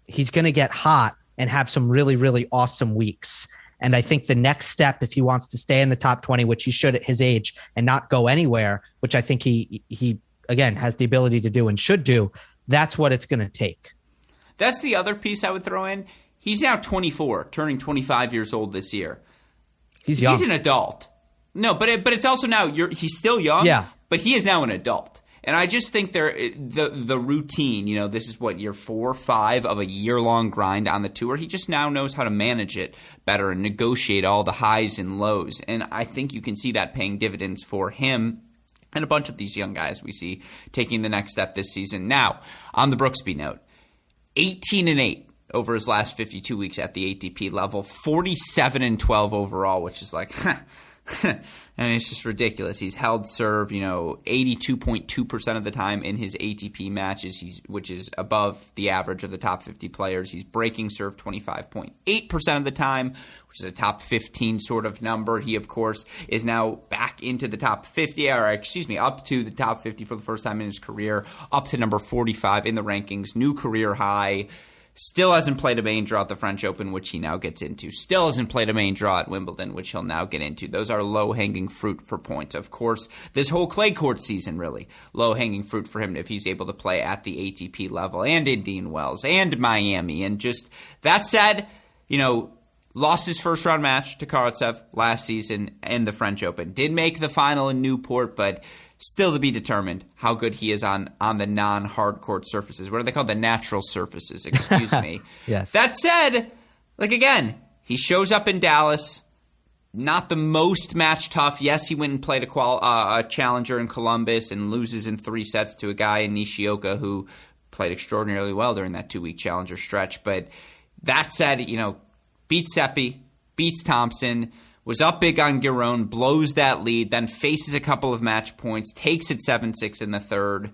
get hot and have some really, really awesome weeks. And I think the next step, if he wants to stay in the top 20, which he should at his age and not go anywhere, which I think he again has the ability to do and should do, that's what it's going to take. That's the other piece I would throw in. He's now 24, turning 25 years old this year. He's young. He's an adult. No, but it's also now he's still young. Yeah. But he is now an adult. And I just think the routine, this is what, year 4 or 5 of a year-long grind on the tour. He just now knows how to manage it better and negotiate all the highs and lows. And I think you can see that paying dividends for him and a bunch of these young guys we see taking the next step this season. Now, on the Brooksby note, 18-8 over his last 52 weeks at the ATP level, 47-12 overall, which is and it's just ridiculous. He's held serve, 82.2% of the time in his ATP matches, which is above the average of the top 50 players. He's breaking serve 25.8% of the time, which is a top 15 sort of number. He, of course, is now back into the top 50, up to the top 50 for the first time in his career, up to number 45 in the rankings, new career high. Still hasn't played a main draw at the French Open, which he now gets into. Still hasn't played a main draw at Wimbledon, which he'll now get into. Those are low-hanging fruit for points. Of course, this whole clay court season, really, low-hanging fruit for him if he's able to play at the ATP level and Indian Wells and Miami. And just that said, lost his first-round match to Karatsev last season in the French Open. Did make the final in Newport, but still to be determined how good he is on the non-hard court surfaces. What are they called? The natural surfaces, excuse me. Yes. That said, again, He shows up in Dallas, not the most match tough. Yes, he went and played a challenger in Columbus and loses in 3 sets to a guy in Nishioka who played extraordinarily well during that 2-week challenger stretch. But that said, beats Seppi, beats Thompson, was up big on Giron, blows that lead, then faces a couple of match points, takes it 7-6 in the third.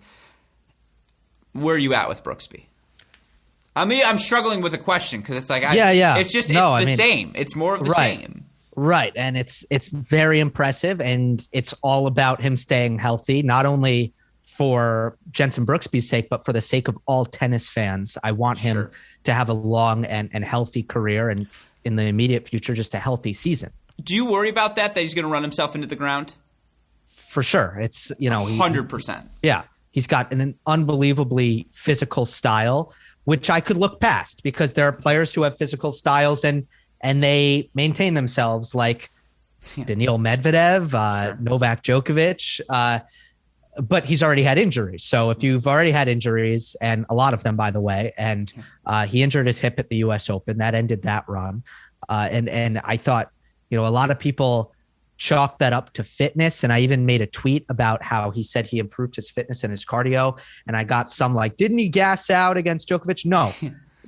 Where are you at with Brooksby? I'm struggling with a question because it's like, it's just the same. It's more of the same. Right. And it's very impressive. And it's all about him staying healthy, not only for Jenson Brooksby's sake, but for the sake of all tennis fans. I want him to have a long and healthy career, and in the immediate future, just a healthy season. Do you worry about that he's going to run himself into the ground? For sure. It's, 100%. Yeah. He's got an unbelievably physical style, which I could look past, because there are players who have physical styles and they maintain themselves, like Daniil Medvedev, Novak Djokovic, but he's already had injuries. So if you've already had injuries, and a lot of them, by the way, and he injured his hip at the US Open, that ended that run. And I thought, a lot of people chalk that up to fitness. And I even made a tweet about how he said he improved his fitness and his cardio. And I got some like, didn't he gas out against Djokovic? No,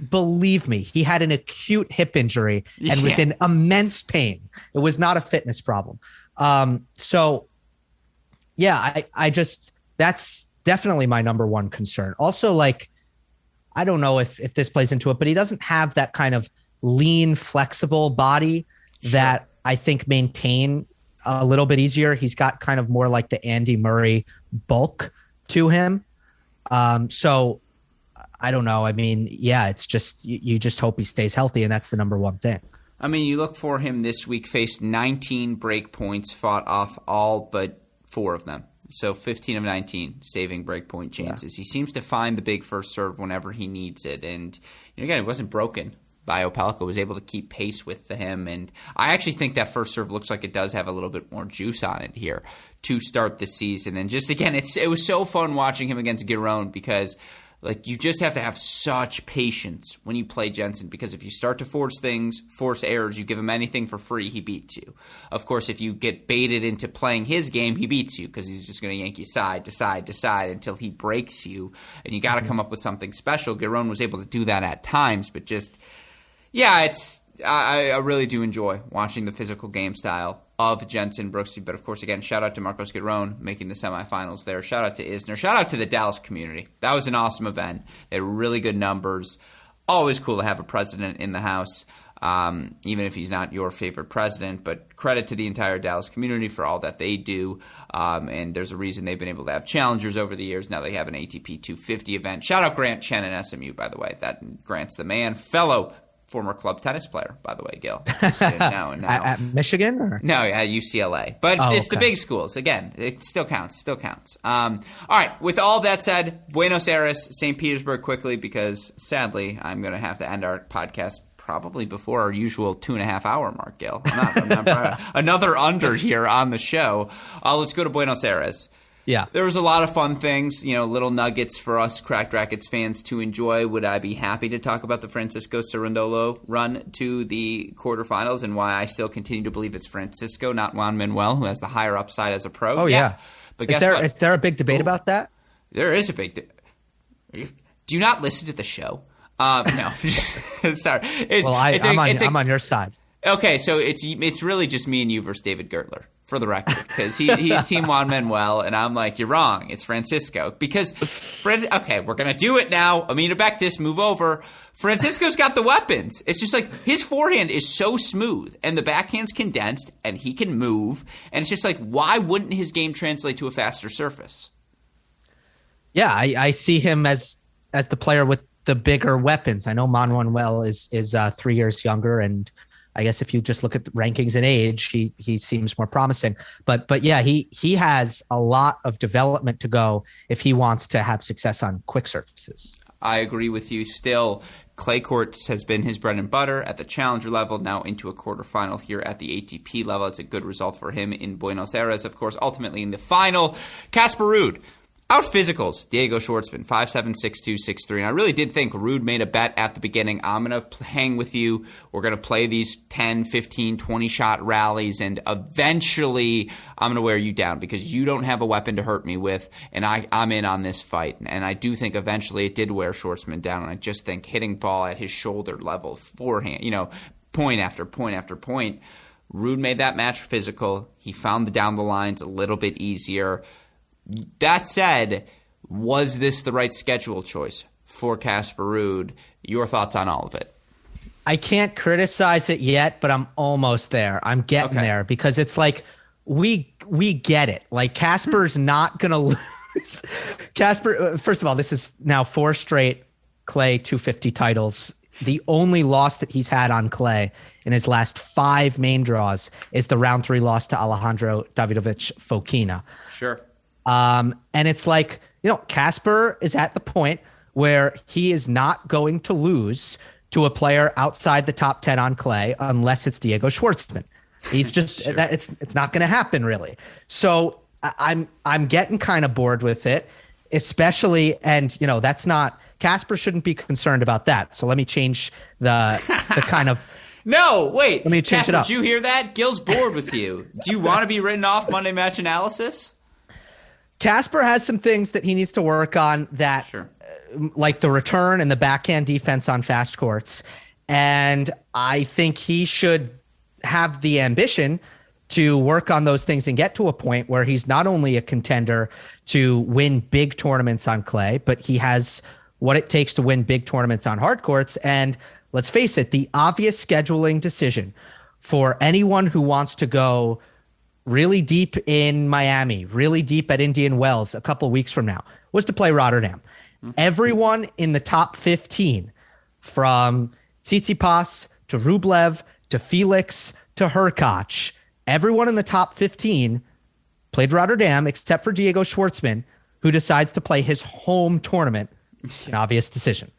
believe me, he had an acute hip injury and was in immense pain. It was not a fitness problem. I just, that's definitely my number one concern. Also, like, I don't know if this plays into it, but he doesn't have that kind of lean, flexible body that I think maintain a little bit easier. He's got kind of more like the Andy Murray bulk to him. So I don't know. I mean, it's just, you just hope he stays healthy, and that's the number one thing. I mean, you look for him this week, faced 19 break points, fought off all but 4 of them. So 15 of 19 saving breakpoint chances. Yeah. He seems to find the big first serve whenever he needs it. And again, it wasn't broken by Opelka, was able to keep pace with him. And I actually think that first serve looks like it does have a little bit more juice on it here to start the season. And just, again, it was so fun watching him against Giron, because you just have to have such patience when you play Jenson, because if you start to force errors, you give him anything for free, he beats you. Of course, if you get baited into playing his game, he beats you, because he's just going to yank you side to side to side until he breaks you, and you got to come up with something special. Giron was able to do that at times, but just, I really do enjoy watching the physical game style of Jenson Brooksby. But of course, again, shout out to Marcos Giron making the semifinals there. Shout out to Isner. Shout out to the Dallas community. That was an awesome event. They had really good numbers. Always cool to have a president in the house, even if he's not your favorite president. But credit to the entire Dallas community for all that they do. And there's a reason they've been able to have challengers over the years. Now they have an ATP 250 event. Shout out Grant Chen and SMU, by the way. That Grant's the man. Fellow former club tennis player, by the way, Gill. Now. At Michigan? Or? No, at UCLA. But it's the big schools. Again, it still counts. All right, with all that said, Buenos Aires, St. Petersburg quickly, because sadly, I'm going to have to end our podcast probably before our usual 2.5-hour mark, Gill. I'm not another under here on the show. Let's go to Buenos Aires. Yeah. There was a lot of fun things, little nuggets for us Cracked Racquets fans to enjoy. Would I be happy to talk about the Francisco Cerundolo run to the quarterfinals and why I still continue to believe it's Francisco, not Juan Manuel, who has the higher upside as a pro? Oh, yeah. But guess what? Is there a big debate about that? There is a big Do you not listen to the show? No. Sorry. I'm on your side. Okay, so it's really just me and you versus David Gertler, for the record, because he's Team Juan Manuel, and I'm like, you're wrong. It's Francisco. Because, okay, we're going to do it now. Amina Bektis, move over. Francisco's got the weapons. It's just like his forehand is so smooth, and the backhand's condensed, and he can move. And it's just like, why wouldn't his game translate to a faster surface? Yeah, I see him as the player with the bigger weapons. I know Manuel is 3 years younger, and I guess if you just look at the rankings and age, he seems more promising. But yeah, he has a lot of development to go if he wants to have success on quick surfaces. I agree with you. Still, clay courts has been his bread and butter at the challenger level, now into a quarterfinal here at the ATP level. It's a good result for him in Buenos Aires. Of course, ultimately in the final, Casper Ruud Out physicals, Diego Schwartzman, 5'7", 6'2", 6'3". And I really did think Ruud made a bet at the beginning. I'm going to hang with you. We're going to play these 10, 15, 20-shot rallies, and eventually I'm going to wear you down because you don't have a weapon to hurt me with, and I'm in on this fight. And I do think eventually it did wear Schwartzman down, and I just think hitting ball at his shoulder level, forehand, point after point after point. Ruud made that match physical. He found the down the lines a little bit easier. That said, was this the right schedule choice for Casper Ruud? Your thoughts on all of it? I can't criticize it yet, but I'm almost there. I'm getting there because it's like we get it. Like Casper's not going to lose. Casper, first of all, this is now 4 straight clay 250 titles. The only loss that he's had on clay in his last 5 main draws is the round 3 loss to Alejandro Davidovich Fokina. Sure. And it's like, Casper is at the point where he is not going to lose to a player outside the top 10 on clay unless it's Diego Schwartzman. He's just sure. It's not going to happen really. So I'm getting kind of bored with it, especially, and that's not, Casper shouldn't be concerned about that. So let me change the kind of. No, wait. Let me change Casper, it up. Did you hear that? Gill's bored with you. Do you want to be written off Monday Match Analysis? Casper has some things that he needs to work on that, sure. Like the return and the backhand defense on fast courts. And I think he should have the ambition to work on those things and get to a point where he's not only a contender to win big tournaments on clay, but he has what it takes to win big tournaments on hard courts. And let's face it, the obvious scheduling decision for anyone who wants to go really deep in Miami, really deep at Indian Wells a couple of weeks from now, was to play Rotterdam. Mm-hmm. Everyone in the top 15, from Tsitsipas to Rublev to Felix to Hurkacz, everyone in the top 15 played Rotterdam except for Diego Schwartzman, who decides to play his home tournament. An obvious decision.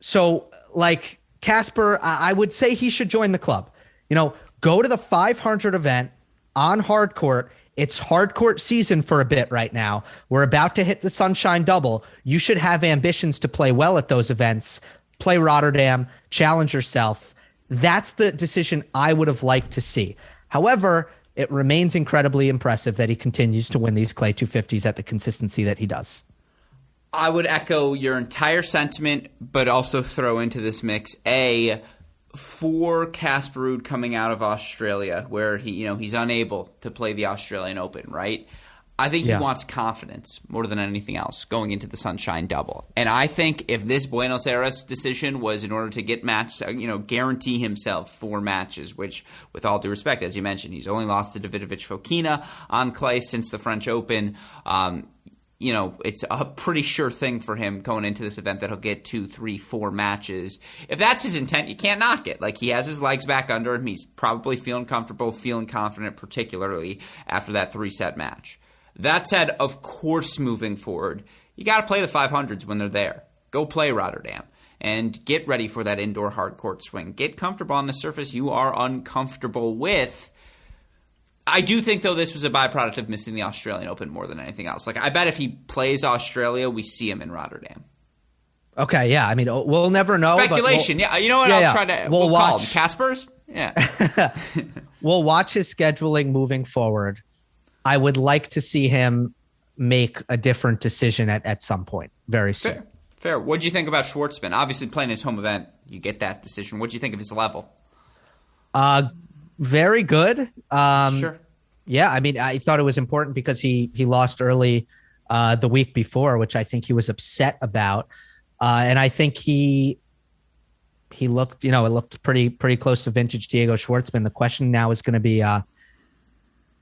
So, like Casper, I would say he should join the club. Go to the 500 event on hard court. It's hard court season for a bit right now. We're about to hit the Sunshine Double. You should have ambitions to play well at those events. Play Rotterdam, challenge yourself. That's the decision I would have liked to see. However, it remains incredibly impressive that he continues to win these clay 250s at the consistency that he does. I would echo your entire sentiment, but also throw into this mix for Casper Ruud coming out of Australia, where he's unable to play the Australian Open, right? I think he wants confidence more than anything else going into the Sunshine Double. And I think if this Buenos Aires decision was in order to get guarantee himself 4 matches, which, with all due respect, as you mentioned, he's only lost to Davidovich Fokina on clay since the French Open. It's a pretty sure thing for him going into this event that he'll get 2, 3, 4 matches. If that's his intent, you can't knock it. Like, he has his legs back under him. He's probably feeling comfortable, feeling confident, particularly after that 3-set match. That said, of course, moving forward, you got to play the 500s when they're there. Go play Rotterdam and get ready for that indoor hard court swing. Get comfortable on the surface you are uncomfortable with. I do think, though, this was a byproduct of missing the Australian Open more than anything else. Like, I bet if he plays Australia, we see him in Rotterdam. Okay, yeah. I mean, we'll never know. Speculation, yeah. You know what? I'll try to. We'll call him Casper's. Yeah. We'll watch his scheduling moving forward. I would like to see him make a different decision at some point very soon. Fair. What do you think about Schwartzman? Obviously, playing his home event, you get that decision. What do you think of his level? Very good. Sure. Yeah, I mean, I thought it was important because he lost early the week before, which I think he was upset about. And I think he looked, it looked pretty close to vintage Diego Schwartzman. The question now is going to be,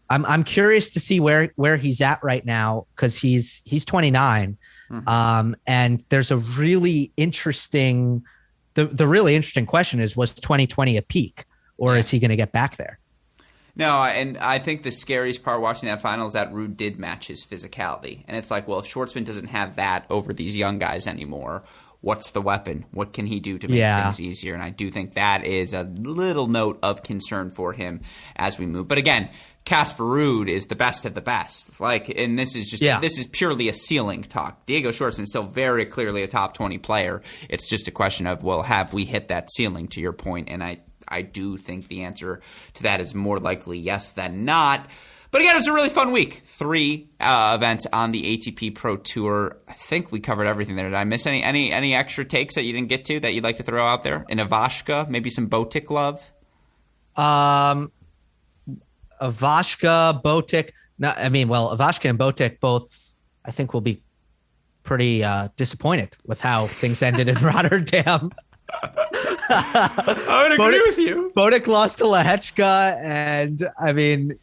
I'm curious to see where he's at right now, because he's 29. Mm-hmm. And there's a really interesting, the really interesting question is, was 2020 a peak? Or is he going to get back there? No, and I think the scariest part watching that final is that Ruud did match his physicality. And it's like, well, if Schwartzman doesn't have that over these young guys anymore, what's the weapon? What can he do to make things easier? And I do think that is a little note of concern for him as we move. But again, Casper Ruud is the best of the best. And this is this is purely a ceiling talk. Diego Schwartzman is still very clearly a top 20 player. It's just a question of, well, have we hit that ceiling, to your point? And I do think the answer to that is more likely yes than not. But again, it was a really fun week. 3 events on the ATP Pro Tour. I think we covered everything there. Did I miss any extra takes that you didn't get to that you'd like to throw out there? In Ivashka, maybe some Botic love? Ivashka, Botic. No, Ivashka and Botic both, I think, will be pretty disappointed with how things ended in Rotterdam. I would agree with you. Botic lost to Lehechka, and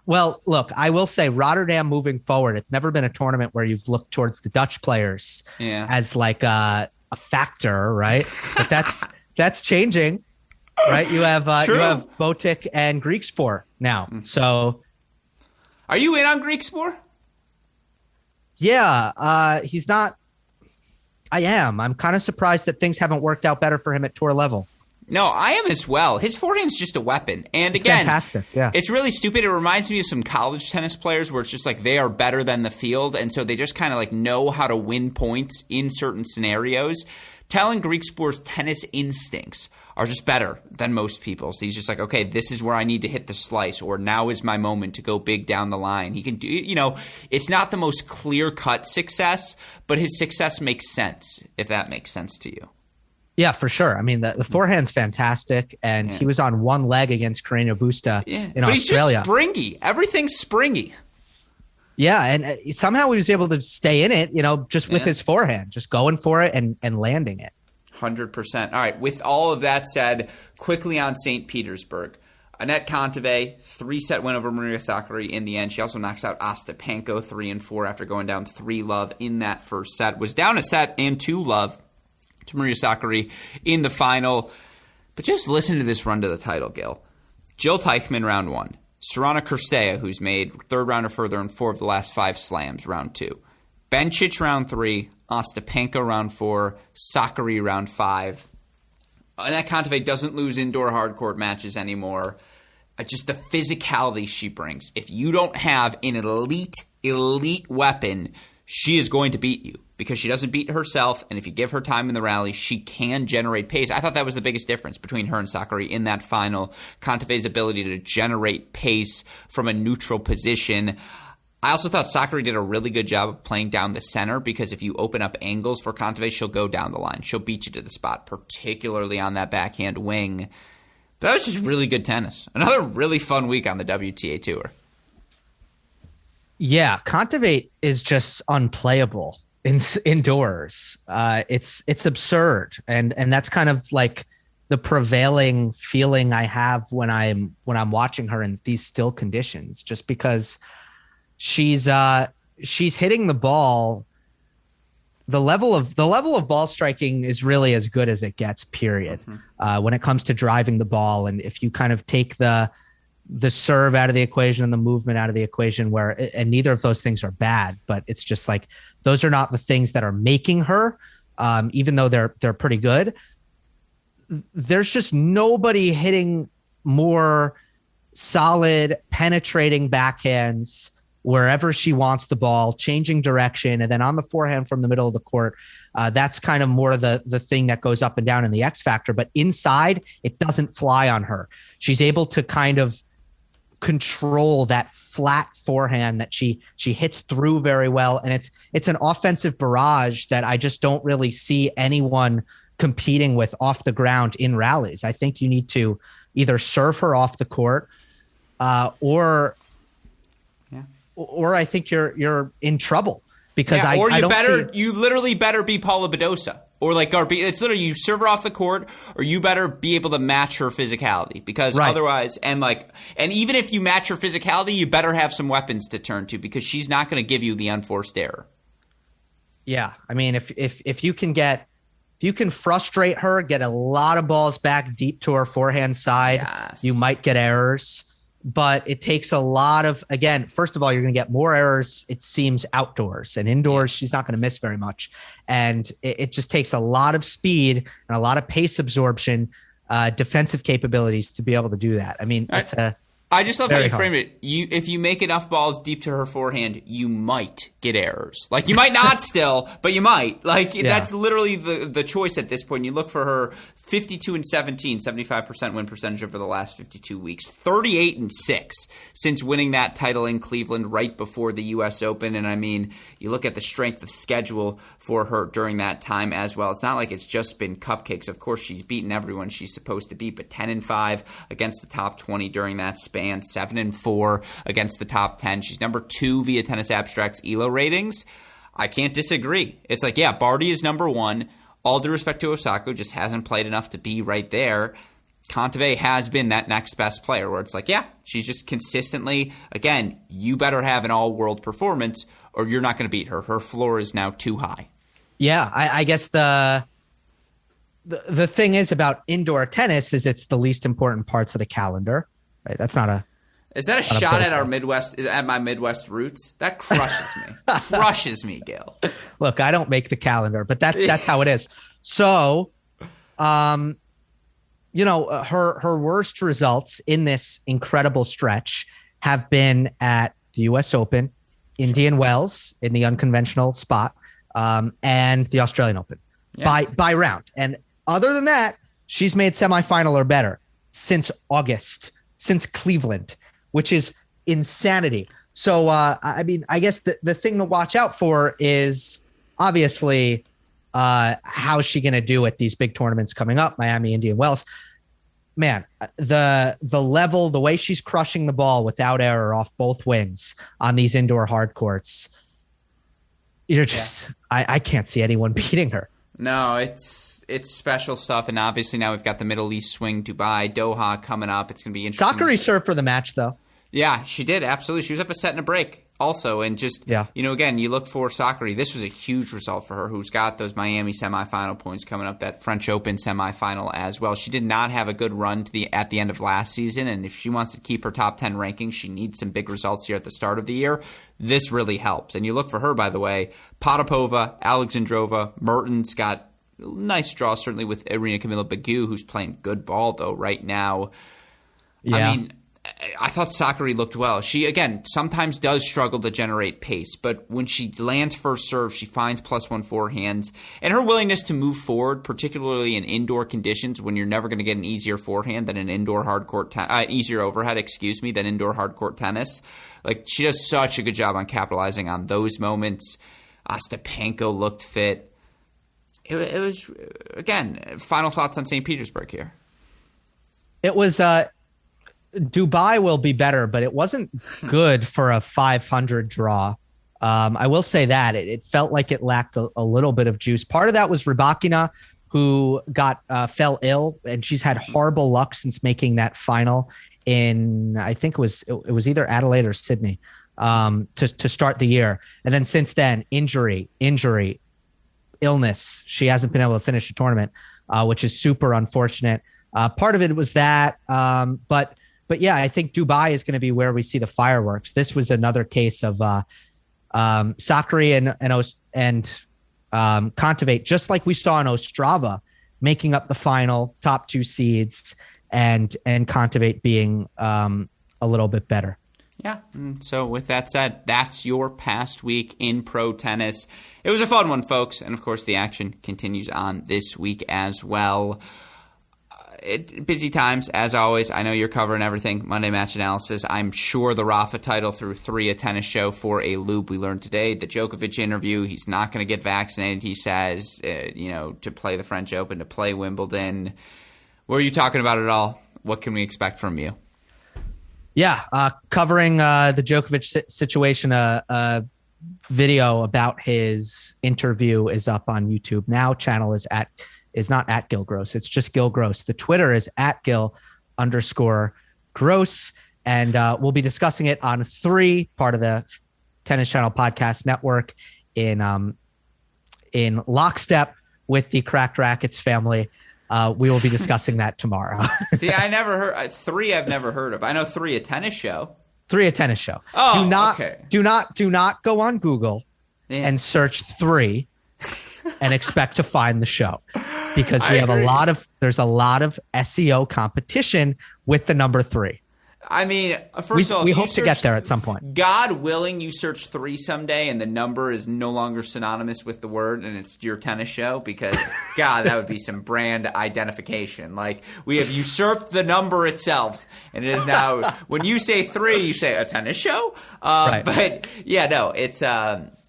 well, look, I will say Rotterdam moving forward, it's never been a tournament where you've looked towards the Dutch players as like a factor, right? But that's changing, right? You have Botic and Griekspoor now. So, are you in on Griekspoor? Yeah, he's not. I am. I'm kind of surprised that things haven't worked out better for him at tour level. No, I am as well. His forehand's just a weapon. And again, fantastic. Yeah. It's really stupid. It reminds me of some college tennis players where it's just like they are better than the field. And so they just kind of like know how to win points in certain scenarios. Talon Griekspoor's tennis instincts are just better than most people's. He's just like, okay, this is where I need to hit the slice, or now is my moment to go big down the line. He can do, it's not the most clear-cut success, but his success makes sense, if that makes sense to you. Yeah, for sure. I mean, the forehand's fantastic, and he was on one leg against Carreño Busta in Australia. But he's just springy. Everything's springy. Yeah, and somehow he was able to stay in it, just with his forehand, just going for it and landing it. 100%. All right, with all of that said, quickly on St. Petersburg. Anett Kontaviet, 3-set win over Maria Sakkari in the end. She also knocks out Ostapenko 3-4 after going down 3-love in that first set. Was down a set and 2-love to Maria Sakkari in the final. But just listen to this run to the title, Gill. Jill Teichmann, round 1. Sorana Cirstea, who's made third round or further in 4 of the last 5 slams, round 2. Bencic, round 3. Ostapenko, round 4. Sakkari, round 5. Anett Kontaviet doesn't lose indoor hardcourt matches anymore. Just the physicality she brings. If you don't have an elite weapon, she is going to beat you because she doesn't beat herself, and if you give her time in the rally, she can generate pace. I thought that was the biggest difference between her and Sakkari in that final. Kontaviet's ability to generate pace from a neutral position. I also thought Sakkari did a really good job of playing down the center because if you open up angles for Kontaviet, she'll go down the line. She'll beat you to the spot, particularly on that backhand wing. But that was just really good tennis. Another really fun week on the WTA Tour. Yeah, Kontaviet is just unplayable indoors. It's absurd, and that's kind of like the prevailing feeling I have when I'm watching her in these still conditions, just because she's hitting the ball. The level of ball striking is really as good as it gets, period. When it comes to driving the ball, and if you kind of take the serve out of the equation and the movement out of the equation, and neither of those things are bad, but it's just like those are not the things that are making her, even though they're pretty good. There's just nobody hitting more solid, penetrating backhands wherever she wants the ball, changing direction, and then on the forehand from the middle of the court. That's kind of more the thing that goes up and down in the X factor, but inside it doesn't fly on her. She's able to kind of control that flat forehand that she hits through very well. And it's an offensive barrage that I just don't really see anyone competing with off the ground in rallies. I think you need to either serve her off the court or I think you're in trouble because you literally better be Paula Badosa or like Garbi. It's literally you serve her off the court or you better be able to match her physicality because otherwise, and even if you match her physicality, you better have some weapons to turn to because she's not going to give you the unforced error. Yeah. I mean, if you can frustrate her, get a lot of balls back deep to her forehand side, you might get errors. But it takes a lot of, again, first of all, you're going to get more errors, it seems, outdoors. And indoors, she's not going to miss very much. And it just takes a lot of speed and a lot of pace absorption, defensive capabilities to be able to do that. I mean, I just love how Very you hard. frame it. If you make enough balls deep to her forehand, you might get errors. Like, you might not still, but you might. Like, that's literally the choice at this point. You look for her 52-17, 75% win percentage over the last 52 weeks, 38-6 since winning that title in Cleveland right before the U.S. Open. And I mean, you look at the strength of schedule for her during that time as well. It's not like it's just been cupcakes. Of course, she's beaten everyone she's supposed to beat, but 10-5 against the top 20 during that span, 7-4 against the top 10. She's number 2 via Tennis Abstract's ELO ratings. I can't disagree. It's like, yeah, Barty is number 1. All due respect to Osaka, just hasn't played enough to be right there. Kontaviet has been that next best player where it's like, yeah, she's just consistently, again, you better have an all-world performance or you're not going to beat her. Her floor is now too high. Yeah, I guess the thing is about indoor tennis is it's the least important parts of the calendar. Right? That's not a... Is that a shot at our Midwest, at my Midwest roots? That crushes me. Crushes me, Gill. Look, I don't make the calendar, but that's how it is. So, her worst results in this incredible stretch have been at the U.S. Open, Indian Wells in the unconventional spot, and the Australian Open by round. And other than that, she's made semifinal or better since August, since Cleveland, which is insanity. So, I mean, I guess the thing to watch out for is obviously how's she going to do at these big tournaments coming up, Miami, Indian Wells. Man, the level, the way she's crushing the ball without error off both wings on these indoor hard courts, you're just, I can't see anyone beating her. No, it's special stuff, and obviously now we've got the Middle East swing, Dubai, Doha coming up. It's going to be interesting. Sakari served for the match, though. Yeah, she did, absolutely. She was up a set and a break also, and just, again, you look for Sakari. This was a huge result for her, who's got those Miami semifinal points coming up, that French Open semifinal as well. She did not have a good run at the end of last season, and if she wants to keep her top 10 ranking, she needs some big results here at the start of the year. This really helps. And you look for her, by the way, Potapova, Alexandrova, Mertens got nice draw, certainly with Irina Camila Begu, who's playing good ball, though, right now. Yeah. I mean, I thought Sakari looked well. She, again, sometimes does struggle to generate pace, but when she lands first serve, she finds +1 forehands. And her willingness to move forward, particularly in indoor conditions when you're never going to get an easier forehand than an indoor hardcourt easier overhead, than indoor hardcourt tennis. Like, she does such a good job on capitalizing on those moments. Ostapenko looked fit. It was, again, final thoughts on St. Petersburg here. It was Dubai will be better, but it wasn't good for a 500 draw. I will say that it felt like it lacked a little bit of juice. Part of that was Rybakina, who fell ill, and she's had horrible luck since making that final in, I think it was either Adelaide or Sydney to start the year. And then since then, injury, illness. She hasn't been able to finish a tournament, which is super unfortunate. Part of it was that, but yeah, I think Dubai is going to be where we see the fireworks. This was another case of Sakari and Kontaviet, just like we saw in Ostrava, making up the final top 2 seeds, and Kontaviet being a little bit better. Yeah. So with that said, that's your past week in pro tennis. It was a fun one, folks. And of course, the action continues on this week as well. Busy times, as always. I know you're covering everything. Monday Match Analysis. I'm sure the Rafa title threw 3 a tennis show for a loop. We learned today the Djokovic interview. He's not going to get vaccinated, he says, to play the French Open, to play Wimbledon. Were you talking about it all? What can we expect from you? Yeah, covering the Djokovic situation, a video about his interview is up on YouTube now. Channel is not at Gill Gross. It's just Gill Gross. The Twitter is at @Gill_Gross. And we'll be discussing it on 3, part of the Tennis Channel Podcast Network, in lockstep with the Cracked Racquets family. We will be discussing that tomorrow. See, I never heard 3. I've never heard of. I know 3 a tennis show. 3 a tennis show. Oh, do not go on Google and search 3 and expect to find the show, because there's a lot of SEO competition with the number 3. I mean, first of all, we hope to get there at some point. God willing, you search 3 someday and the number is no longer synonymous with the word and it's your tennis show, because, God, that would be some brand identification. Like, we have usurped the number itself, and it is now, when you say 3, you say a tennis show? Right. But, yeah, no, it's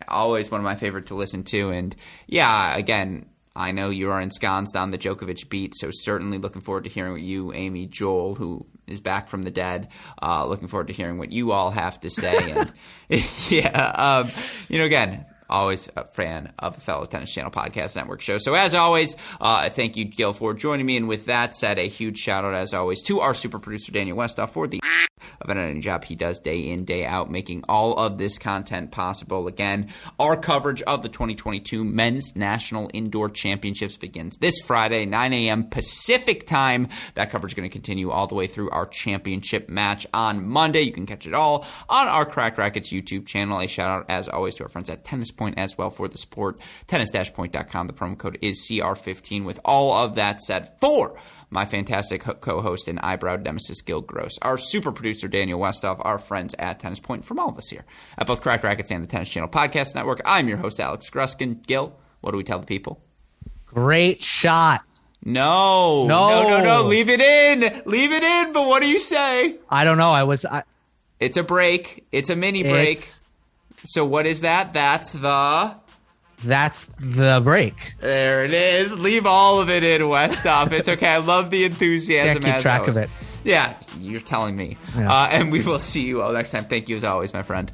always one of my favorite to listen to. And, yeah, again, I know you are ensconced on the Djokovic beat, so certainly looking forward to hearing what you, Amy, Joel, who is back from the dead, looking forward to hearing what you all have to say. And yeah, again, always a fan of a fellow Tennis Channel Podcast Network show. So as always, thank you, Gill, for joining me. And with that said, a huge shout out, as always, to our super producer, Daniel Westoff, for the of an editing job he does day in, day out, making all of this content possible. Again, our coverage of the 2022 Men's National Indoor Championships begins this Friday, 9 a.m. Pacific time. That coverage is going to continue all the way through our championship match on Monday. You can catch it all on our Cracked Racquets YouTube channel. A shout out, as always, to our friends at Tennis Point as well for the support. Tennis-point.com. The promo code is CR15. With all of that said, for my fantastic co-host and eyebrow nemesis, Gill Gross, our super producer, Daniel Westoff, our friends at Tennis Point, from all of us here at both Cracked Racquets and the Tennis Channel Podcast Network, I'm your host, Alex Gruskin. Gill, what do we tell the people? Great shot. No. Leave it in. But what do you say? I don't know. It's a break. It's a mini break. So what is that? That's the break. There it is. Leave all of it in, Westoff. It's okay. I love the enthusiasm. Can't keep track of it. Yeah, you're telling me. Yeah. And we will see you all next time. Thank you as always, my friend.